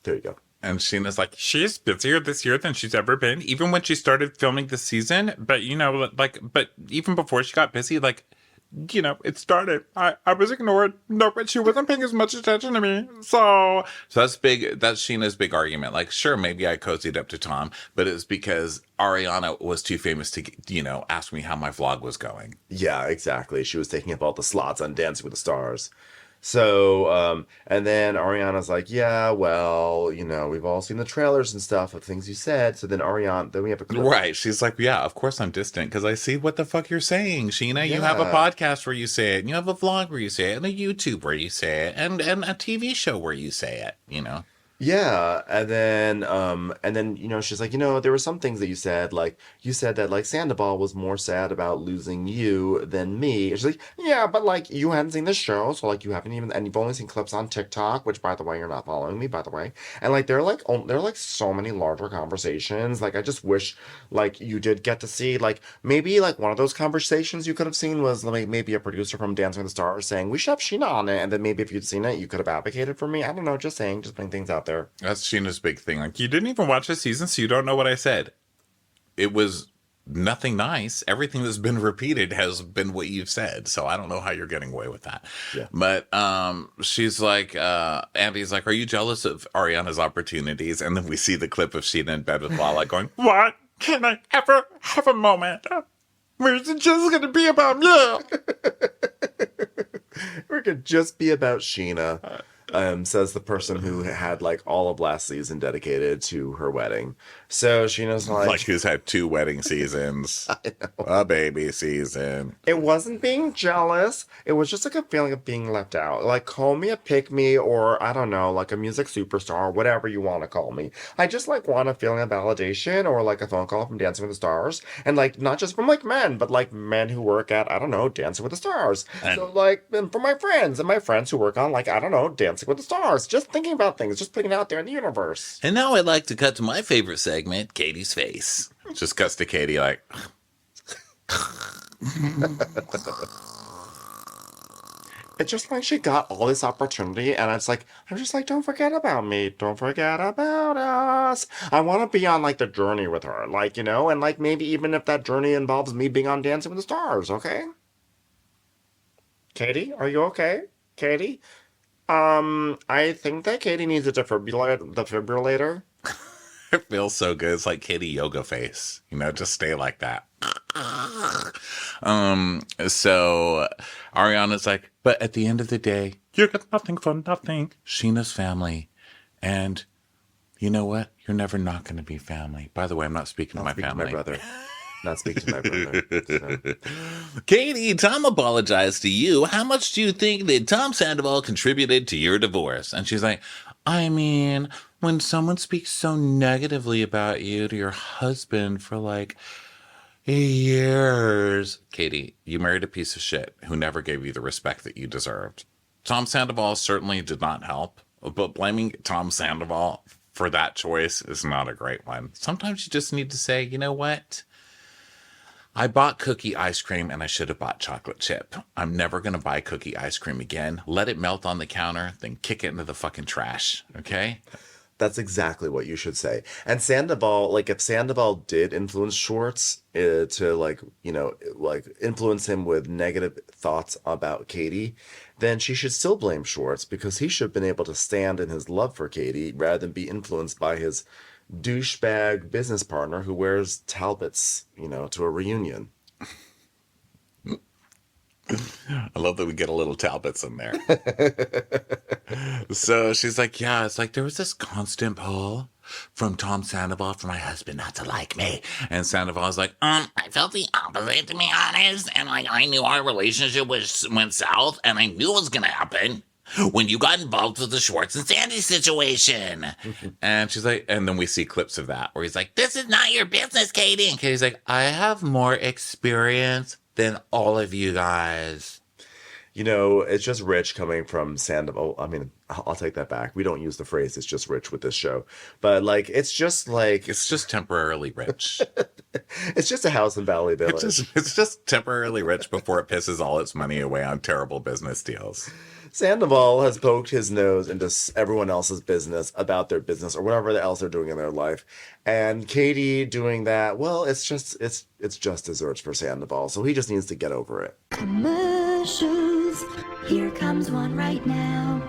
there you go. And Sheena's like, she's busier this year than she's ever been, even when she started filming this season. But, but even before she got busy, it started. I was ignored. No, but she wasn't paying as much attention to me. So that's big. That's Sheena's big argument. Sure, maybe I cozied up to Tom, but it's because Ariana was too famous to, ask me how my vlog was going. Yeah, exactly. She was taking up all the slots on Dancing with the Stars. So, and then Ariana's like, yeah, well, we've all seen the trailers and stuff of things you said. So then then we have a clip. Right. She's like, yeah, of course I'm distant because I see what the fuck you're saying, Scheana. You have a podcast where you say it, and you have a vlog where you say it, and a YouTube where you say it, and a TV show where you say it, Yeah, and then she's like, there were some things that you said, you said that Sandoval was more sad about losing you than me. And she's like, yeah, but you hadn't seen the show, so you haven't even, and you've only seen clips on TikTok, which by the way, you're not following me, by the way. And there are so many larger conversations. I just wish you did get to see maybe one of those conversations you could have seen was maybe a producer from Dancing with the Stars saying we should have Scheana on it, and then maybe if you'd seen it, you could have advocated for me. I don't know, just saying, just putting things out there. That's Sheena's big thing. You didn't even watch the season, so you don't know what I said. It was nothing nice. Everything that's been repeated has been what you've said. So I don't know how you're getting away with that. Yeah. But she's like, Andy's like, are you jealous of Ariana's opportunities? And then we see the clip of Scheana in bed with LaLa going, what? Can I ever have a moment where it's just going to be about me? It could just be about Scheana, says the person who had like all of last season dedicated to her wedding. So Sheena's Like who's had 2 wedding seasons, a baby season. It wasn't being jealous. It was just like a feeling of being left out. Like, call me a pick-me or, I don't know, like a music superstar, whatever you want to call me. I just, like, want a feeling of validation or, like, a phone call from Dancing with the Stars. And, like, not just from, like, men, but, like, men who work at, I don't know, Dancing with the Stars. So, like, and for my friends who work on, like, I don't know, Dancing with the Stars. Just thinking about things, just putting it out there in the universe. And now I'd like to cut to my favorite segment, Katie's face. Just cuts to Katie like... It's just like she got all this opportunity, and it's like, I'm just like, don't forget about me. Don't forget about us. I want to be on, like, the journey with her. Like, you know, and, like, maybe even if that journey involves me being on Dancing with the Stars, okay? Katie, are you okay? Katie? I think that Katie needs a defibrillator. It feels so good. It's like Katie yoga face. You know, just stay like that. So Ariana's like, but at the end of the day, you get nothing for nothing. Sheena's family. And you know what? You're never not going to be family. By the way, I'm not speaking to my family. My brother. Not speaking to my brother. So. Katie, Tom apologized to you. How much do you think that Tom Sandoval contributed to your divorce? And she's like, I mean, when someone speaks so negatively about you to your husband for like years. Katie, you married a piece of shit who never gave you the respect that you deserved. Tom Sandoval certainly did not help, but blaming Tom Sandoval for that choice is not a great one. Sometimes you just need to say, you know what? I bought cookie ice cream and I should have bought chocolate chip. I'm never going to buy cookie ice cream again. Let it melt on the counter, then kick it into the fucking trash. Okay? That's exactly what you should say. And Sandoval, like, if Sandoval did influence Schwartz to, like, you know, like, influence him with negative thoughts about Katie, then she should still blame Schwartz because he should have been able to stand in his love for Katie rather than be influenced by his douchebag business partner who wears Talbots, you know, to a reunion. I love that we get a little Talbots in there. So she's like, yeah, it's like there was this constant pull from Tom Sandoval for my husband not to like me. And Sandoval's like, I felt the opposite, to be honest. And like, I knew our relationship went south, and I knew it was going to happen when you got involved with the Schwartz and Sandy situation. And she's like, and then we see clips of that where he's like, This is not your business, Katie. and Katie's like, I have more experience than all of you guys. You know, it's just rich coming from Sandoval. I mean, I'll take that back. We don't use the phrase "it's just rich" with this show, but like, it's just temporarily rich. it's just a house in Valley Village. It's just temporarily rich before it pisses all its money away on terrible business deals. Sandoval has poked his nose into everyone else's business about their business or whatever else they're doing in their life. And Katie doing that, well, it's just desserts for Sandoval. So he just needs to get over it. Commercials. Here comes one right now.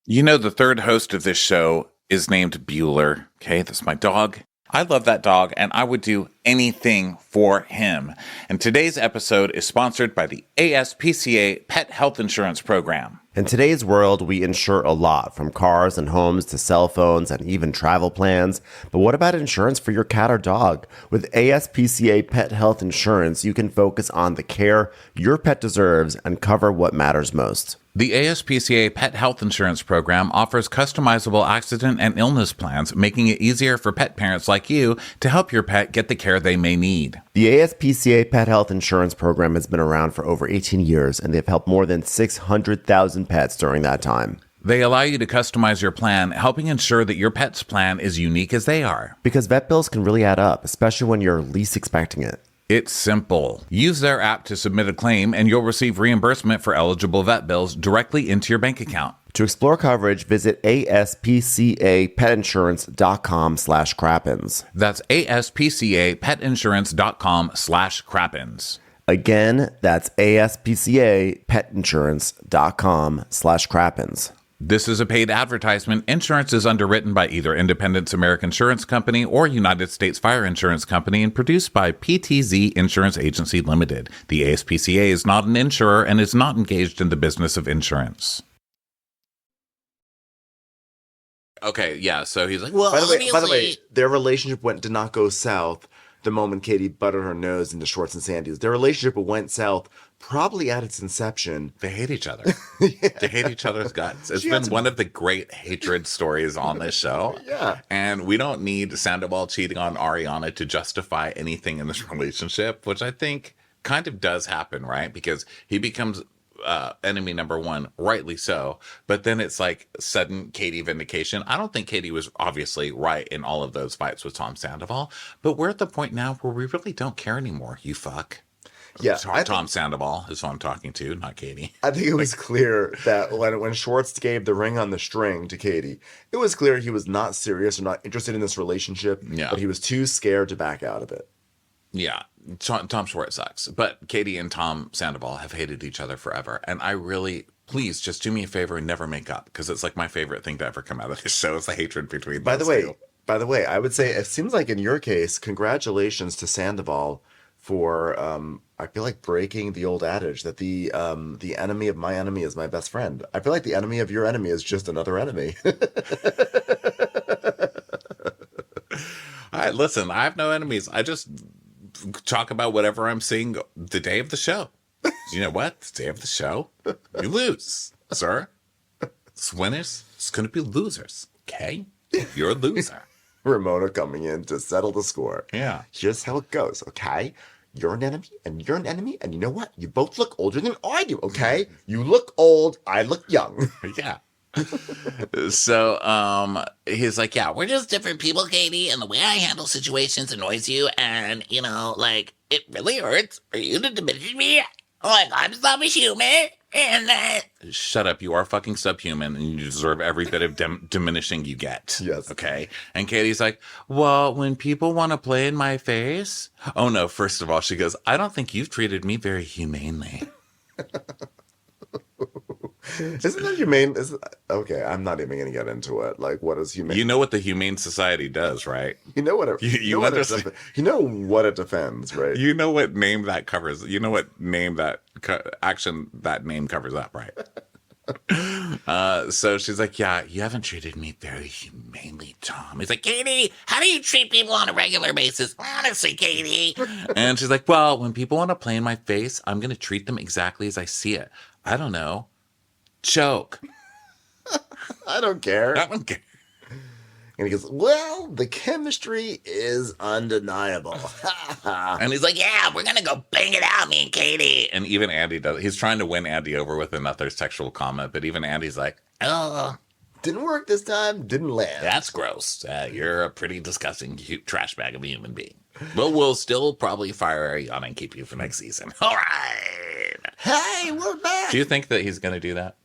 You know, the third host of this show is named Bueller. Okay, that's my dog. I love that dog, and I would do anything for him. And today's episode is sponsored by the ASPCA Pet Health Insurance Program. In today's world, we insure a lot, from cars and homes to cell phones and even travel plans. But what about insurance for your cat or dog? With ASPCA Pet Health Insurance, you can focus on the care your pet deserves and cover what matters most. The ASPCA Pet Health Insurance Program offers customizable accident and illness plans, making it easier for pet parents like you to help your pet get the care they may need. The ASPCA Pet Health Insurance Program has been around for over 18 years, and they've helped more than 600,000 pets during that time. They allow you to customize your plan, helping ensure that your pet's plan is unique as they are. Because vet bills can really add up, especially when you're least expecting it. It's simple. Use their app to submit a claim and you'll receive reimbursement for eligible vet bills directly into your bank account. To explore coverage, visit aspcapetinsurance.com/crappens. That's aspcapetinsurance.com/crappens. Again, that's aspcapetinsurance.com/crappens. This is a paid advertisement. Insurance is underwritten by either Independence American Insurance Company or United States Fire Insurance Company and produced by PTZ Insurance Agency Limited. The ASPCA is not an insurer and is not engaged in the business of insurance. Okay, yeah, so he's like, Well, By the way, obviously, their relationship did not go south the moment Katie butted her nose into Schwartz and Sandy's. Their relationship went south probably at its inception. they hate each other. They hate each other's guts. It's been one of the great hatred stories on this show. Yeah. And we don't need Sandoval cheating on Ariana to justify anything in this relationship, which I think kind of does happen, right? Because he becomes enemy number one, rightly so. But then it's like sudden Katie vindication. I don't think Katie was obviously right in all of those fights with Tom Sandoval, but we're at the point now where we really don't care anymore, you fuck. Yeah, Tom Sandoval is who I'm talking to, not Katie. I think it was clear that when Schwartz gave the ring on the string to Katie, it was clear he was not serious or not interested in this relationship, but he was too scared to back out of it. Yeah, Tom Schwartz sucks. But Katie and Tom Sandoval have hated each other forever. And I really, please, just do me a favor and never make up. Because it's like my favorite thing to ever come out of this show is the hatred between By those two. the way, I would say it seems like in your case, congratulations to Sandoval for I feel like breaking the old adage that the enemy of my enemy is my best friend. I feel like the enemy of your enemy is just another enemy. Listen, I have no enemies. I just talk about whatever I'm seeing the day of the show. You know what? The day of the show, you lose, sir. It's winners. It's going to be losers. Okay? You're a loser. Ramona coming in to settle the score. Yeah. Here's how it goes, okay? You're an enemy, and you're an enemy, and you know what? You both look older than I do, okay? You look old, I look young. Yeah. So he's like, yeah, we're just different people, Katie, and the way I handle situations annoys you, and, you know, like, it really hurts for you to diminish me. Like, I'm subhuman, and shut up. You are fucking subhuman and you deserve every bit of diminishing you get. Yes. Okay. And Katie's like, well, when people want to play in my face. Oh, no. First of all, she goes, I don't think you've treated me very humanely. Isn't that humane? Okay, I'm not even going to get into it. Like, what is humane? You know what the Humane Society does, right? You know what it, you what understand. you know what it defends, right? You know what name that covers. You know what name that action that name covers up, right? So she's like, yeah, you haven't treated me very humanely, Tom. He's like, Katie, how do you treat people on a regular basis? Honestly, Katie. And she's like, well, when people want to play in my face, I'm going to treat them exactly as I see it. I don't know. Choke. I don't care. I don't care. And he goes, well, the chemistry is undeniable. And he's like, yeah, we're going to go bang it out, me and Katie. And even Andy does. He's trying to win Andy over with another sexual comment, but even Andy's like, Oh, Didn't work this time, didn't land. that's gross. You're a pretty disgusting trash bag of a human being. But we'll still probably fire Ariana and keep you for next season. All right. Hey, we're back. do you think that he's going to do that?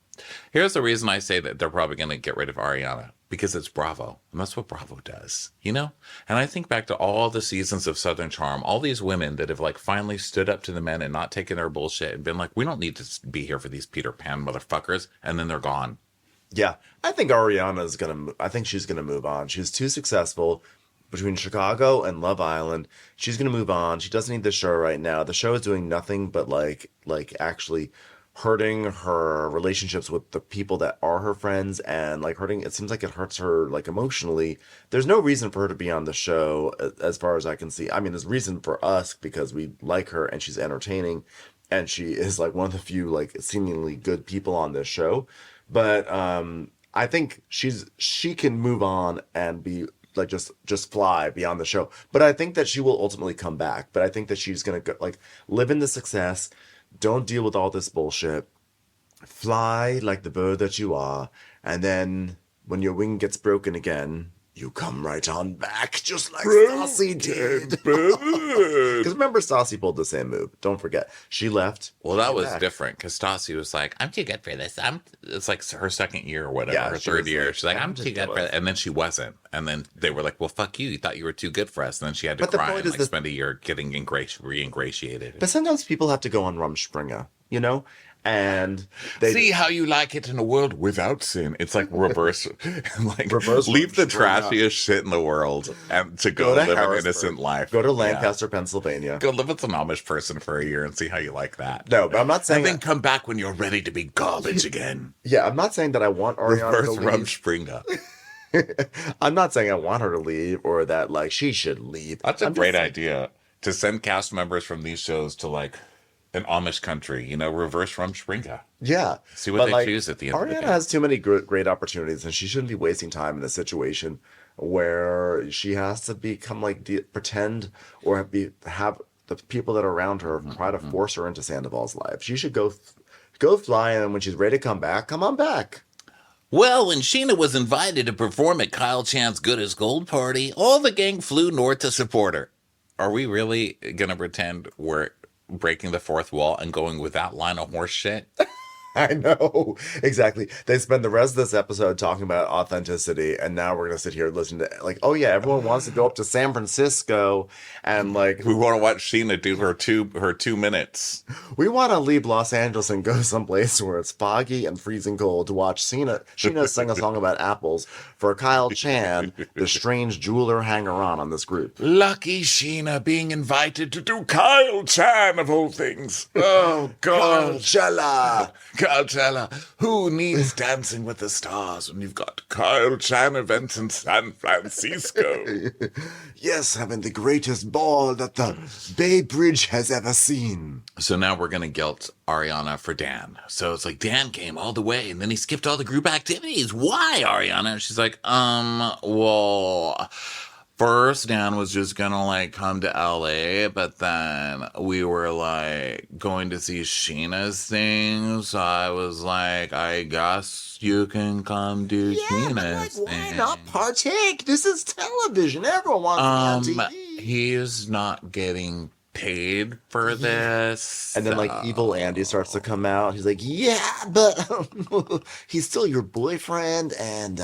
Here's the reason I say that they're probably going to get rid of Ariana. Because it's Bravo. And that's what Bravo does, you know? And I think back to all the seasons of Southern Charm, all these women that have like finally stood up to the men and not taken their bullshit and been like, we don't need to be here for these Peter Pan motherfuckers. And then they're gone. Yeah, I think Ariana's I think she's gonna move on. She's too successful between Chicago and Love Island. She's gonna move on. She doesn't need the show right now. The show is doing nothing but like actually hurting her relationships with the people that are her friends, and like hurting. It seems like it hurts her like emotionally. There's no reason for her to be on the show, as far as I can see. I mean, there's reason for us because we like her and she's entertaining, and she is like one of the few like seemingly good people on this show. But I think she can move on and be like just fly beyond the show. But I think that she will ultimately come back. But I think that she's gonna go, like live in the success. Don't deal with all this bullshit. Fly like the bird that you are. And then when your wing gets broken again, you come right on back, just like Stassi did. Because remember, Stassi pulled the same move. Don't forget. She left. Well, that came was back. different because Stassi was like, I'm too good for this. It's like her second year or whatever, Yeah, her she third was year. like, She's like, I'm I'm too good for jealous. it. And then she wasn't. And then they were like, well, fuck you. You thought you were too good for us. And then she had to But the cry point and is like that- spend a year getting re-ingratiated. But sometimes people have to go on Rumspringa, you know? And they See how you like it in a world without sin. It's like reverse, like Reverse leave the Rumspringa. trashiest shit in the world and to go go to live an Harrisburg. innocent life. Go to Yeah. Lancaster, Pennsylvania. Go live with an Amish person for a year and see how you like that. No, but I'm not saying And then come back when you're ready to be garbage again. yeah, I'm not saying that I want Ariana Reverse to leave. Rumspringa. I'm not saying I want her to leave or that like she should leave. That's a I'm just great saying- idea to send cast members from these shows to like an Amish country, reverse Rumspringa. Yeah. See what But, they like, choose at the end of the Ariana day. has too many great opportunities, and she shouldn't be wasting time in a situation where she has to become like pretend or have the people that are around her try to force her into Sandoval's life. She should go fly, and when she's ready to come back, come on back. Well, when Scheana was invited to perform at Kyle Chan's Good as Gold party, all the gang flew north to support her. Are we really gonna pretend we're breaking the fourth wall and going with that line of horse shit? I know. Exactly. They spend the rest of this episode talking about authenticity, and now we're going to sit here and listen to, like, oh, yeah, everyone wants to go up to San Francisco, and, like, We want to watch Scheana do her 2 minutes. we want to leave Los Angeles and go someplace where it's foggy and freezing cold to watch Scheana sing a song about apples for Kyle Chan, the strange jeweler hanger-on on this group. Lucky Scheana being invited to do Kyle Chan of all things. Oh, God. Coachella! Coachella. Who needs Dancing with the Stars when you've got Kyle Chan events in San Francisco? Yes, having the greatest ball that the Bay Bridge has ever seen. So now we're going to guilt Ariana for Dan. So it's like, Dan came all the way and then he skipped all the group activities. Why, Ariana? And she's like, well, first Dan was just going to like come to LA, but then we were like going to see Scheana's thing. So I was like, I guess you can come do Scheana's thing. Why not partake? This is television. Everyone wants to be on TV. He's not getting paid for this. And then, like, evil Andy starts to come out. He's like, yeah, but he's still your boyfriend, and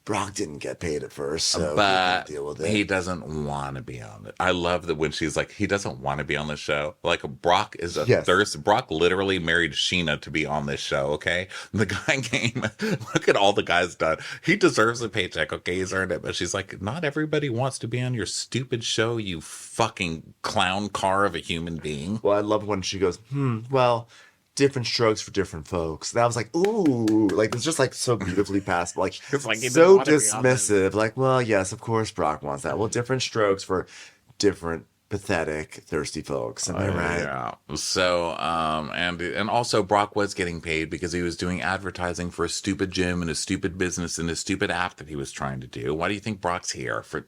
Brock didn't get paid at first, so he But can deal with it. he doesn't want to be on it. I love that when she's like, he doesn't want to be on the show. Like, Brock is a Yes. thirst. Brock literally married Scheana to be on this show, okay? The guy came, look at all the guys done. He deserves a paycheck, okay? He's earned it. But she's like, not everybody wants to be on your stupid show, you fucking clown car of a human being. Well, I love when she goes, well, different strokes for different folks. And I was like, ooh, like, it's just, like, so beautifully passed. Like, It's like he didn't so want to be on this. dismissive. Like, well, yes, of course Brock wants that. Well, different strokes for different pathetic, thirsty folks. Am I right? Yeah. So, and also Brock was getting paid because he was doing advertising for a stupid gym and a stupid business and a stupid app that he was trying to do. Why do you think Brock's here? For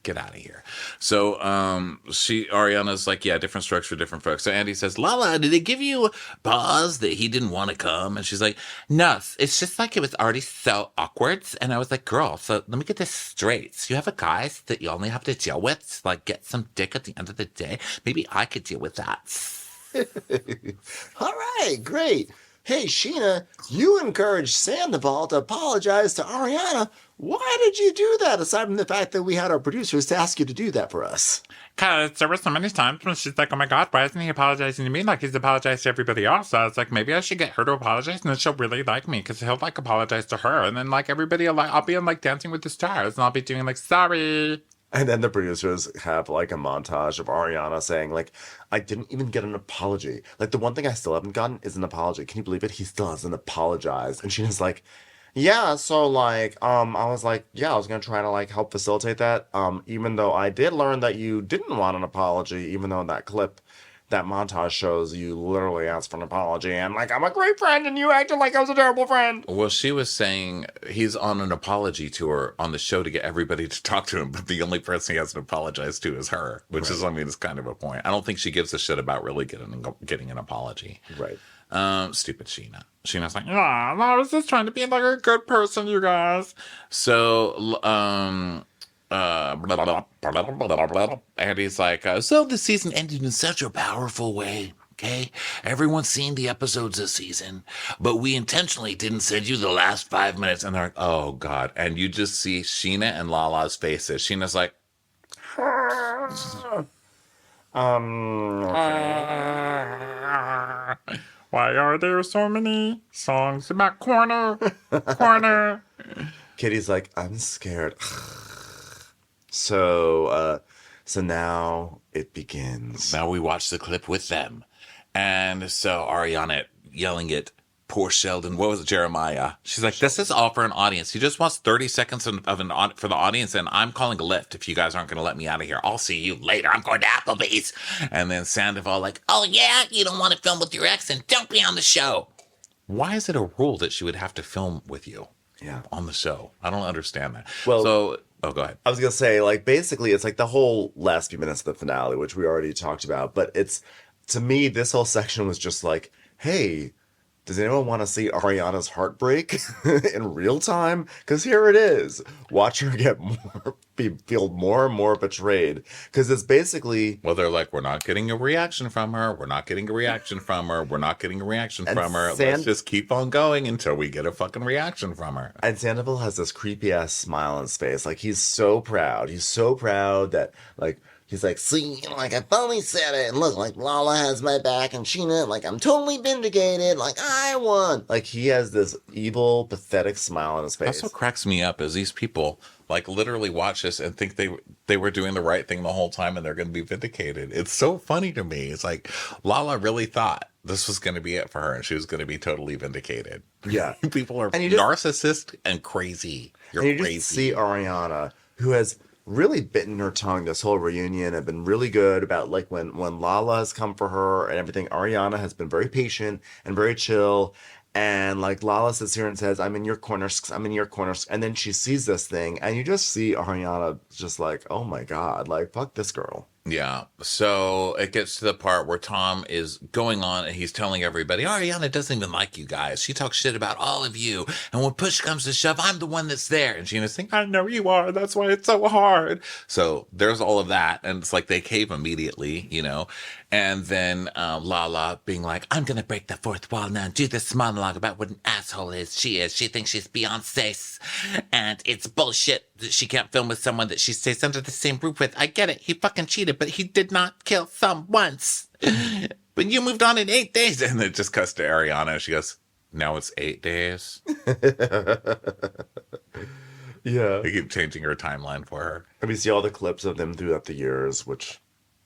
get out of here. So, Ariana's like, yeah, different strokes for different folks. So Andy says, LaLa, did it give you pause that he didn't want to come? And she's like, no, it's just like it was already so awkward. And I was like, girl, so let me get this straight. So you have a guy that you only have to deal with, like get some dick at the end of the day. Maybe I could deal with that. All right, great. Hey, Scheana, you encouraged Sandoval to apologize to Ariana. Why did you do that, aside from the fact that we had our producers to ask you to do that for us? Because there were so many times when she's like, oh my God, why isn't he apologizing to me like he's apologized to everybody else? So I was like, maybe I should get her to apologize and then she'll really like me because he'll like apologize to her. And then like everybody will like, I'll be in like Dancing with the Stars and I'll be doing like, sorry. And then the producers have like a montage of Ariana saying, like, I didn't even get an apology. Like, the one thing I still haven't gotten is an apology. Can you believe it? He still hasn't apologized. And Sheena's like, yeah, so like, I was like, yeah, I was gonna try to like help facilitate that. Even though I did learn that you didn't want an apology, even though in that clip that montage shows you literally ask for an apology and like, I'm a great friend and you acted like I was a terrible friend. Well, she was saying he's on an apology tour on the show to get everybody to talk to him, but the only person he hasn't apologized to is her, which is, I mean, it's kind of a point. I don't think she gives a shit about really getting an apology. Right. Stupid Scheana. Sheana's like, Yeah, I was just trying to be like a good person, you guys. so, and he's like, so the season ended in such a powerful way. Okay, everyone's seen the episodes this season, but we intentionally didn't send you the last 5 minutes. And they're like, oh God. And you just see Scheana and LaLa's faces. Sheena's like, Why are there so many songs about corner? Corner. Kitty's like, I'm scared. So now it begins. now we watch the clip with them. And so Ariana yelling at poor Sheldon, what was it, Jeremiah? She's like, this is all for an audience. He just wants 30 seconds for the audience, and I'm calling a lift if you guys aren't going to let me out of here. I'll see you later. I'm going to Applebee's. And then Sandoval like, oh yeah, you don't want to film with your ex, and don't be on the show. Why is it a rule that she would have to film with you on the show? I don't understand that. Well, so, oh, go ahead. I was going to say, like, basically, it's like the whole last few minutes of the finale, which we already talked about. But it's, to me, this whole section was just like, hey, does anyone want to see Ariana's heartbreak in real time? Because here it is. Watch her feel more and more betrayed. Because it's basically... Well, they're like, we're not getting a reaction from her. We're not getting a reaction from her. We're not getting a reaction from her. Let's just keep on going until we get a fucking reaction from her. And Sandoval has this creepy-ass smile on his face. Like, he's so proud. He's so proud that, like... He's like, see, like, I finally said it, and look, like, LaLa has my back, and Scheana, like, I'm totally vindicated, like, I won. Like, he has this evil, pathetic smile on his face. That's what cracks me up is these people, like, literally watch this and think they were doing the right thing the whole time and they're going to be vindicated. It's so funny to me. It's like, LaLa really thought this was going to be it for her and she was going to be totally vindicated. Yeah. People are narcissist and crazy. You're crazy. Just see Ariana, who has really bitten her tongue this whole reunion and been really good about, like, when LaLa has come for her and everything. Ariana has been very patient and very chill, and like LaLa sits here and says, I'm in your corner, I'm in your corner, and then she sees this thing and you just see Ariana just like, oh my God, like, fuck this girl. Yeah. So it gets to the part where Tom is going on and he's telling everybody, Ariana doesn't even like you guys. She talks shit about all of you. And when push comes to shove, I'm the one that's there. And Scheana's thinking, I know you are. That's why it's so hard. So there's all of that. And it's like they cave immediately, you know. And then LaLa being like, I'm going to break the fourth wall now and do this monologue about what an asshole she is. She thinks she's Beyonce. And it's bullshit that she can't film with someone that she stays under the same roof with. I get it. He fucking cheated, but he did not kill some once. But you moved on in 8 days. And it just cuts to Ariana. She goes, now it's 8 days. Yeah. They keep changing her timeline for her. And we see all the clips of them throughout the years, which,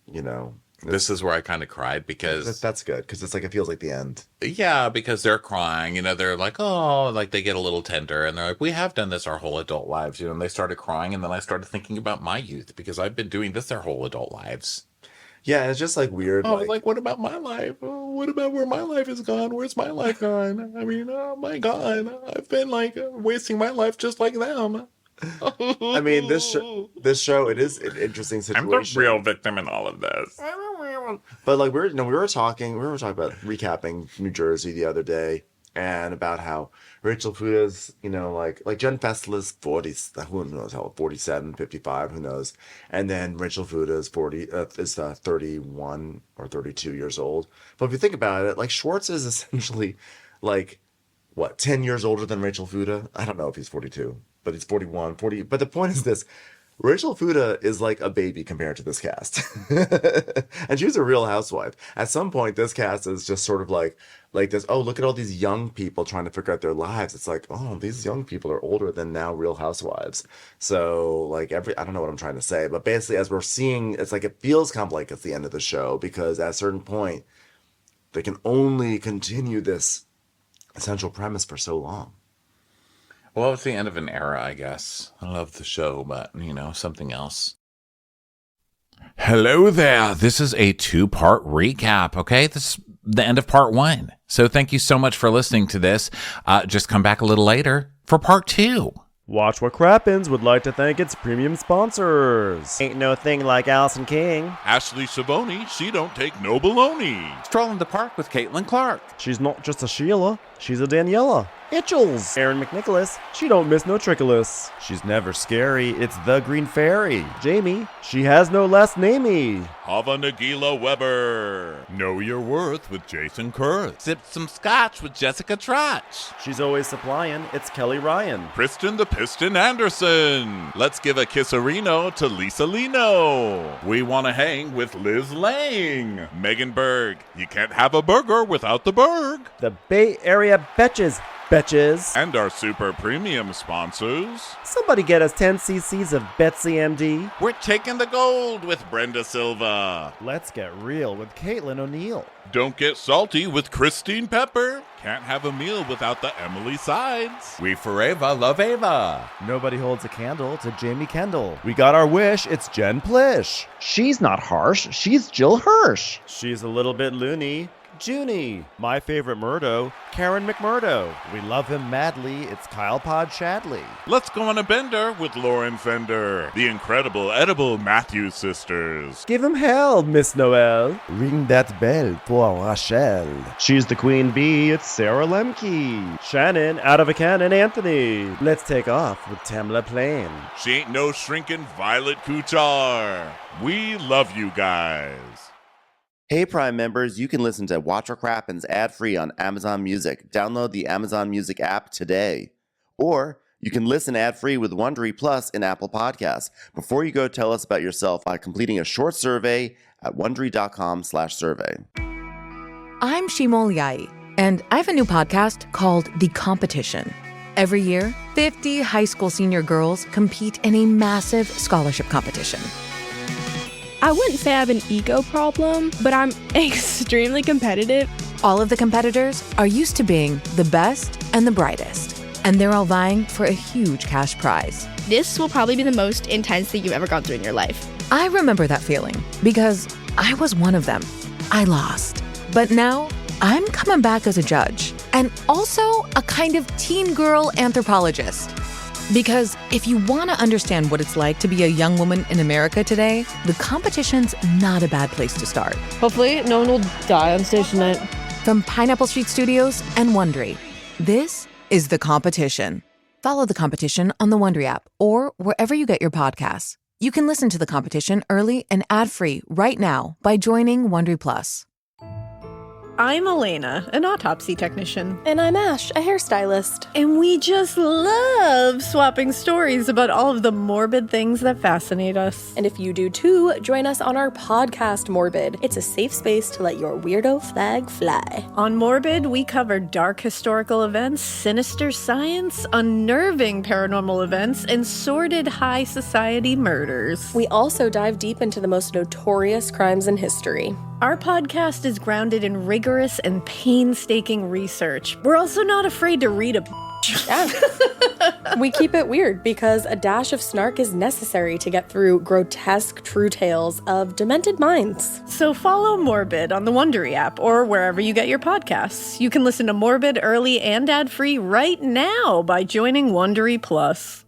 you know. This is where I kind of cried because... That's good, because it's like, it feels like the end. Yeah, because they're crying, you know, they're like, oh, like they get a little tender, and they're like, we have done this our whole adult lives, you know, and they started crying, and then I started thinking about my youth, because I've been doing this our whole adult lives. Yeah, it's just like weird. Oh, like, what about my life? Oh, what about where my life is gone? Where's my life gone? I mean, oh my God, I've been like wasting my life just like them. I mean, this show, it is an interesting situation. I'm the real victim in all of this. But like we were talking about recapping New Jersey the other day, and about how Rachel Fuda's, you know, like Jen Festival's 40, who knows how old, 47, 55, who knows, and then Rachel Fuda's 31 or 32 years old. But if you think about it, like Schwartz is essentially like what, 10 years older than Rachel Fuda. I don't know if he's 42, but he's 41, 40. But the point is this. Rachel Fuda is like a baby compared to this cast. And she's a real housewife. At some point, this cast is just sort of like this, oh, look at all these young people trying to figure out their lives. It's like, oh, these young people are older than now Real Housewives. So, like, I don't know what I'm trying to say. But basically, as we're seeing, it's like it feels kind of like it's the end of the show. Because at a certain point, they can only continue this essential premise for so long. Well, it's the end of an era, I guess. I love the show, but, you know, something else. Hello there. This is a 2-part recap, okay? This is the end of part 1. So thank you so much for listening to this. Just come back a little later for part 2. Watch What Crappens would like to thank its premium sponsors. Ain't no thing like Allison King. Ashley Savoni, she don't take no baloney. Stroll in the park with Caitlin Clark. She's not just a Sheila, she's a Daniela. Itchels. Erin McNicholas, she don't miss no trickolas. She's never scary, it's the Green Fairy. Jamie, she has no last namey. Hava Nagila Weber. Know your worth with Jason Kurth. Sip some scotch with Jessica Trotch. She's always supplying, it's Kelly Ryan. Kristen the Piston Anderson. Let's give a kisserino to Lisa Lino. We want to hang with Liz Lang. Megan Berg. You can't have a burger without the Berg. The Bay Area Betches. And our super premium sponsors. Somebody get us 10 cc's of Betsy MD. We're taking the gold with Brenda Silva. Let's get real with Caitlin O'Neill. Don't get salty with Christine Pepper. Can't have a meal without the Emily Sides. We forever love Ava. Nobody holds a candle to Jamie Kendall. We got our wish, it's Jen Plish. She's not harsh, she's Jill Hirsch. She's a little bit loony. Junie. My favorite Murdo, Karen McMurdo. We love him madly, it's Kyle Pod Shadley. Let's go on a bender with Lauren Fender. The incredible edible Matthews sisters. Give him hell, Miss Noel. Ring that bell for Rachel. She's the queen bee, it's Sarah Lemke. Shannon, out of a cannon, Anthony. Let's take off with Tamla Plain. She ain't no shrinking Violet Kuchar. We love you guys. Hey Prime members, you can listen to Watch What Crappens ad-free on Amazon Music. Download the Amazon Music app today. Or you can listen ad-free with Wondery Plus in Apple Podcasts. Before you go, tell us about yourself by completing a short survey at Wondery.com/survey. I'm Shimol Yai, and I have a new podcast called The Competition. Every year, 50 high school senior girls compete in a massive scholarship competition. I wouldn't say I have an ego problem, but I'm extremely competitive. All of the competitors are used to being the best and the brightest, and they're all vying for a huge cash prize. This will probably be the most intense thing you've ever gone through in your life. I remember that feeling because I was one of them. I lost. But now I'm coming back as a judge and also a kind of teen girl anthropologist. Because if you want to understand what it's like to be a young woman in America today, the competition's not a bad place to start. Hopefully, no one will die on stage tonight. From Pineapple Street Studios and Wondery, this is The Competition. Follow The Competition on the Wondery app or wherever you get your podcasts. You can listen to The Competition early and ad-free right now by joining Wondery Plus. I'm Elena, an autopsy technician. And I'm Ash, a hairstylist. And we just love swapping stories about all of the morbid things that fascinate us. And if you do too, join us on our podcast, Morbid. It's a safe space to let your weirdo flag fly. On Morbid, we cover dark historical events, sinister science, unnerving paranormal events, and sordid high society murders. We also dive deep into the most notorious crimes in history. Our podcast is grounded in rigorous and painstaking research. We're also not afraid to read a Yeah. We keep it weird because a dash of snark is necessary to get through grotesque true tales of demented minds. So follow Morbid on the Wondery app or wherever you get your podcasts. You can listen to Morbid early and ad-free right now by joining Wondery Plus.